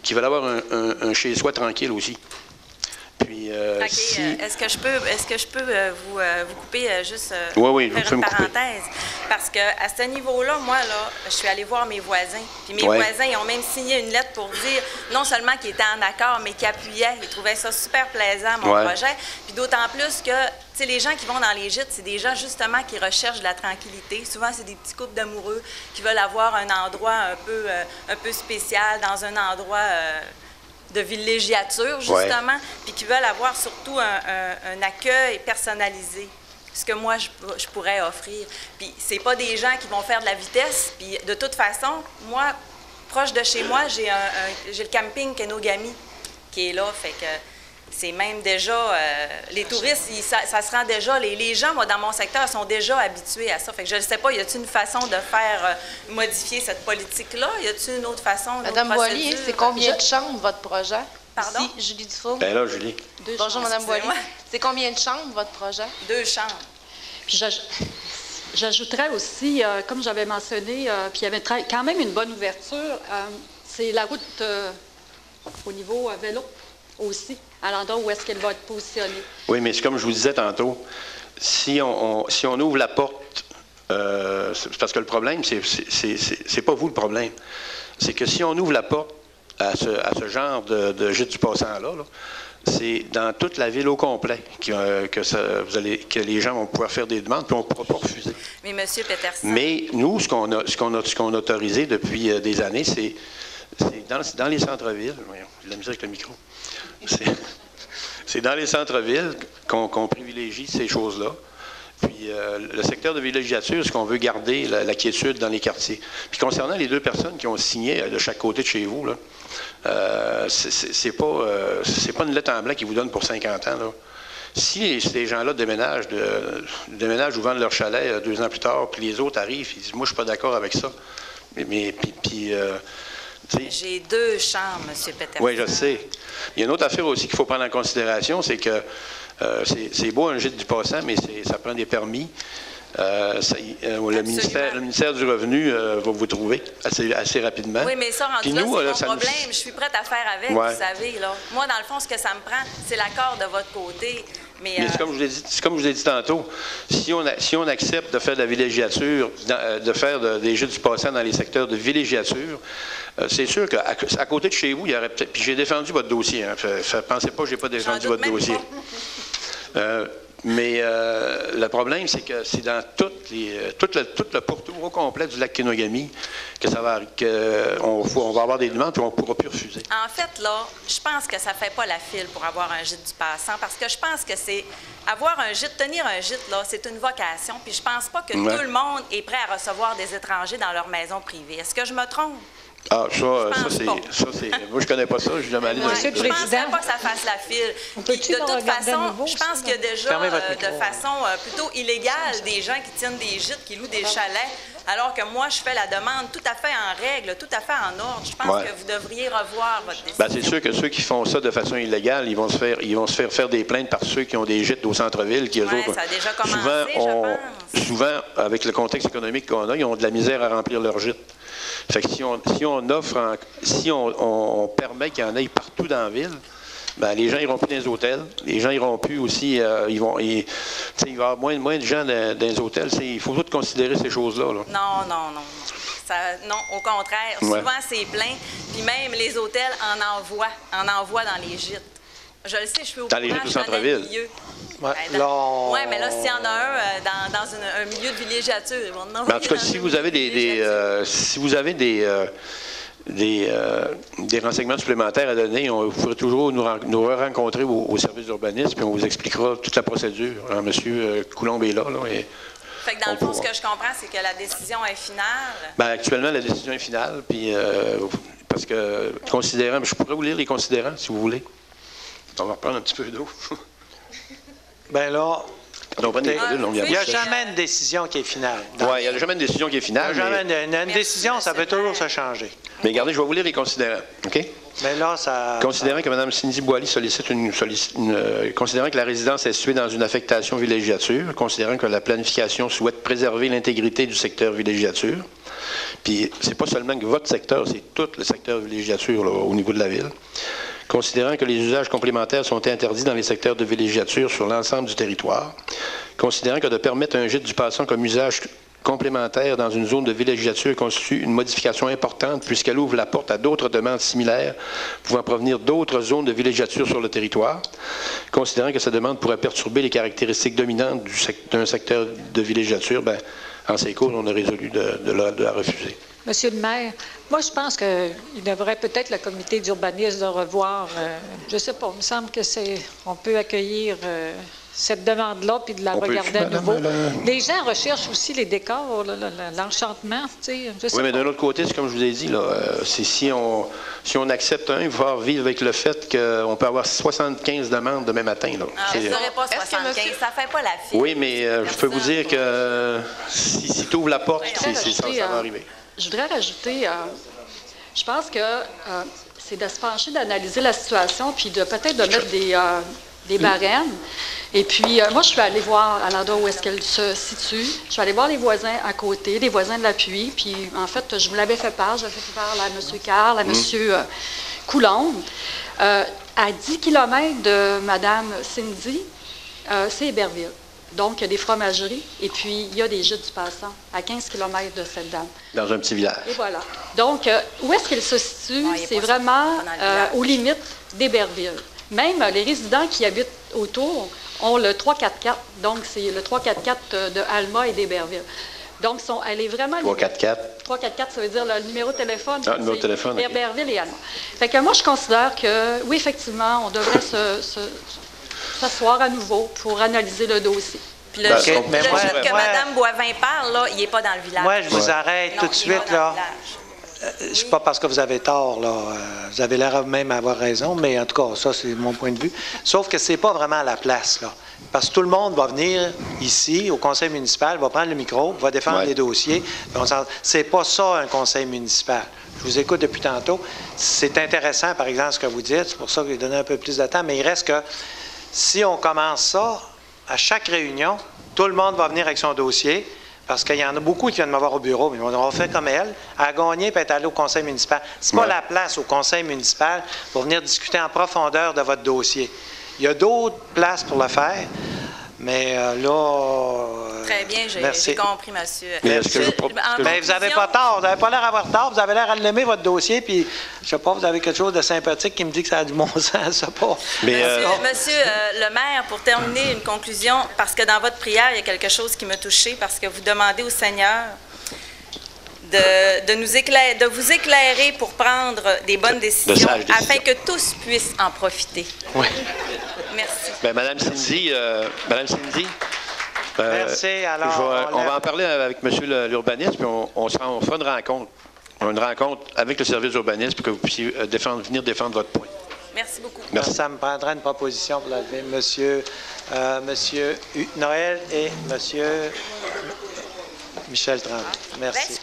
qui veulent avoir un chez-soi tranquille aussi. Puis, Est-ce que je peux vous couper juste oui, faire une parenthèse? Parce que à ce niveau-là, moi, là, je suis allée voir mes voisins. Puis mes voisins, ils ont même signé une lettre pour dire non seulement qu'ils étaient en accord, mais qu'ils appuyaient. Ils trouvaient ça super plaisant, mon projet. Puis d'autant plus que, tu sais, les gens qui vont dans les gîtes, c'est des gens, justement, qui recherchent de la tranquillité. Souvent, c'est des petits couples d'amoureux qui veulent avoir un endroit un peu spécial, dans un endroit de villégiature, justement, puis qui veulent avoir surtout un accueil personnalisé, ce que moi, je pourrais offrir. Puis c'est pas des gens qui vont faire de la vitesse, puis de toute façon, moi, proche de chez moi, j'ai le camping Kenogami qui est là, fait que c'est même déjà, les touristes, ça se rend déjà, les gens, moi, dans mon secteur, sont déjà habitués à ça. Fait que je ne sais pas, y a-t-il une façon de faire modifier cette politique-là? Y a-t-il une autre façon? Madame Boily, c'est combien de chambres, votre projet? Pardon? Ici, Julie Dufault. Ben là, Julie. Bonjour, Madame Boily. C'est combien de chambres, votre projet? 2 chambres. Puis j'ajouterais aussi, comme j'avais mentionné, puis il y avait quand même une bonne ouverture, c'est la route au niveau vélo aussi, à l'endroit où est-ce qu'elle va être positionnée. Oui, mais c'est comme je vous disais tantôt, si on ouvre la porte, parce que le problème, c'est pas vous le problème, c'est que si on ouvre la porte à ce genre de gîte du passant-là, c'est dans toute la ville au complet que les gens vont pouvoir faire des demandes, puis on ne pourra pas refuser. Mais M. Peterson... Mais nous, ce qu'on a autorisé depuis des années, c'est dans les centres-villes. J'ai de la misère avec le micro. C'est dans les centres-villes qu'on privilégie ces choses-là. Puis le secteur de villégiature, c'est qu'on veut garder la quiétude dans les quartiers. Puis concernant les 2 personnes qui ont signé de chaque côté de chez vous, là, c'est pas une lettre en blanc qu'ils vous donnent pour 50 ans. Là. Si ces gens-là déménagent ou vendent leur chalet 2 ans plus tard, puis les autres arrivent, ils disent « Moi, je suis pas d'accord avec ça. » J'ai 2 chambres, M. Peterson. Oui, je sais. Il y a une autre affaire aussi qu'il faut prendre en considération, c'est que c'est beau un gîte du passant, mais ça prend des permis. Le ministère du Revenu va vous trouver assez rapidement. Oui, mais ça, rendu là, c'est mon problème. Je suis prête à faire avec, vous savez. Là. Moi, dans le fond, ce que ça me prend, c'est l'accord de votre côté. Mais c'est comme je vous ai dit tantôt, si on accepte de faire de la villégiature, de faire des gîtes du passant dans les secteurs de villégiature, c'est sûr qu'à côté de chez vous, il y aurait peut-être... Puis j'ai défendu votre dossier. Hein, pensez pas que je n'ai pas défendu votre dossier. Mais le problème, c'est que c'est dans tout le pourtour au complet du lac Kenogami qu'on va avoir des demandes et on ne pourra plus refuser. En fait, là, je pense que ça ne fait pas la file pour avoir un gîte du passant, parce que je pense que c'est avoir un gîte, tenir un gîte, là, c'est une vocation, puis je pense pas que tout le monde est prêt à recevoir des étrangers dans leur maison privée. Est-ce que je me trompe? Ah, ça, c'est... Moi, je connais pas ça. Je suis jamais allé dans je ne pensais pas que ça fasse la file. De toute façon, je pense qu'il y a déjà, de façon plutôt illégale, des gens qui tiennent des gîtes, qui louent des chalets, alors que moi, je fais la demande tout à fait en règle, tout à fait en ordre. Je pense que vous devriez revoir votre décision. C'est sûr que ceux qui font ça de façon illégale, ils vont se faire des plaintes par ceux qui ont des gîtes au centre-ville. Ça a déjà commencé, je pense. Souvent, avec le contexte économique qu'on a, ils ont de la misère à remplir leur gîte. Fait que si on permet qu'il y en ait partout dans la ville, les gens n'iront plus dans les hôtels. Les gens n'iront plus aussi. Il va y avoir moins de gens dans les hôtels. Il faut tout considérer ces choses-là. Là. Non. Non, au contraire. Souvent, c'est plein. Puis même les hôtels en envoient dans les gîtes. Je le sais, je suis au courant. Dans les gîtes du centre-ville. Oui, mais là, s'il y en a un dans un milieu de villégiature, ils vont en en tout cas, si vous avez des renseignements supplémentaires à donner, vous pourrez toujours nous rencontrer au service d'urbanisme, puis on vous expliquera toute la procédure. Alors, M. Coulombe est là. Fait que dans le fond, ce que je comprends, c'est que la décision est finale. Actuellement, la décision est finale, puis parce que, considérant, je pourrais vous lire les considérants, si vous voulez. On va reprendre un petit peu d'eau. Bien là, il n'y a jamais une décision qui est finale. Oui, il n'y a jamais une décision qui est finale. Une décision, ça peut toujours se changer. Mais regardez, je vais vous lire les considérants. OK? Mais là, ça... Considérant que Mme Cindy Boily considérant que la résidence est située dans une affectation villégiature, considérant que la planification souhaite préserver l'intégrité du secteur villégiature, puis c'est pas seulement que votre secteur, c'est tout le secteur villégiature là, au niveau de la ville. Considérant que les usages complémentaires sont interdits dans les secteurs de villégiature sur l'ensemble du territoire. Considérant que de permettre un gîte du passant comme usage complémentaire dans une zone de villégiature constitue une modification importante puisqu'elle ouvre la porte à d'autres demandes similaires pouvant provenir d'autres zones de villégiature sur le territoire. Considérant que cette demande pourrait perturber les caractéristiques dominantes d'un secteur de villégiature, bien, en ces causes, on a résolu de la refuser. Monsieur le maire, moi, je pense qu'il devrait peut-être le comité d'urbanisme de revoir. Je ne sais pas, il me semble que on peut accueillir cette demande-là puis de la regarder à nouveau. Les gens recherchent aussi les décors, l'enchantement. Oui, mais d'un autre côté, c'est comme je vous ai dit, là, si on accepte un, il va falloir vivre avec le fait qu'on peut avoir 75 demandes demain matin. Là. Ça ne serait pas 75, ça ne fait pas la file. Oui, mais je peux vous dire que si tu ouvres la porte, ça va arriver. Je voudrais rajouter, je pense que c'est de se pencher, d'analyser la situation, puis de peut-être de mettre des barèmes. Et puis, moi, je suis allée voir à l'endroit où est-ce qu'elle se situe. Je suis allée voir les voisins à côté, les voisins de l'appui. Puis, en fait, je vous l'avais fait part. J'avais fait part à M. Carl, à M. Coulombe. À 10 km de Mme Cindy, c'est Héberville. Donc, il y a des fromageries et puis il y a des gîtes du passant à 15 km de cette dame. Dans un petit village. Et voilà. Donc, où est-ce qu'elle se situe? C'est vraiment aux limites d'Héberville. Même les résidents qui habitent autour ont le 344. Donc, c'est le 344 de Alma et d'Héberville. Donc, elle est vraiment... 344. 344, ça veut dire le numéro de téléphone. Ah, le numéro de téléphone. Héberville et Alma. Fait que moi, je considère que, oui, effectivement, on devrait s'asseoir à nouveau pour analyser le dossier. Puis le gîte que Mme Boivin parle, là, il n'est pas dans le village. Moi, je vous arrête tout de suite, là. C'est pas parce que vous avez tort, là. Vous avez l'air même avoir raison, mais en tout cas, ça, c'est mon point de vue. Sauf que c'est pas vraiment à la place, là. Parce que tout le monde va venir ici, au conseil municipal, va prendre le micro, va défendre les dossiers. C'est pas ça, un conseil municipal. Je vous écoute depuis tantôt. C'est intéressant, par exemple, ce que vous dites. C'est pour ça que j'ai donné un peu plus de temps. Mais il reste que si on commence ça, à chaque réunion, tout le monde va venir avec son dossier, parce qu'il y en a beaucoup qui viennent me voir au bureau, mais on va faire comme elle, à gagner et être allé au conseil municipal. C'est pas la place au conseil municipal pour venir discuter en profondeur de votre dossier. Il y a d'autres places pour le faire, mais là... Très bien, j'ai compris, monsieur. Mais vous n'avez pas tort, vous n'avez pas l'air d'avoir tort, vous avez l'air à l'aimer, votre dossier, puis je sais pas, vous avez quelque chose de sympathique qui me dit que ça a du bon sens, je sais pas. Mais monsieur le maire, pour terminer, une conclusion, parce que dans votre prière, il y a quelque chose qui m'a touchée, parce que vous demandez au Seigneur de vous éclairer pour prendre des bonnes décisions, afin que tous puissent en profiter. Oui. Merci. Bien, Madame Cindy, merci. Alors, on va en parler avec Monsieur l'urbaniste, puis on fera une rencontre. Une rencontre avec le service urbaniste pour que vous puissiez venir défendre votre point. Merci beaucoup. Merci. Ça me prendra une proposition pour la lever. Monsieur Noël et Monsieur Michel Tremblay. Merci.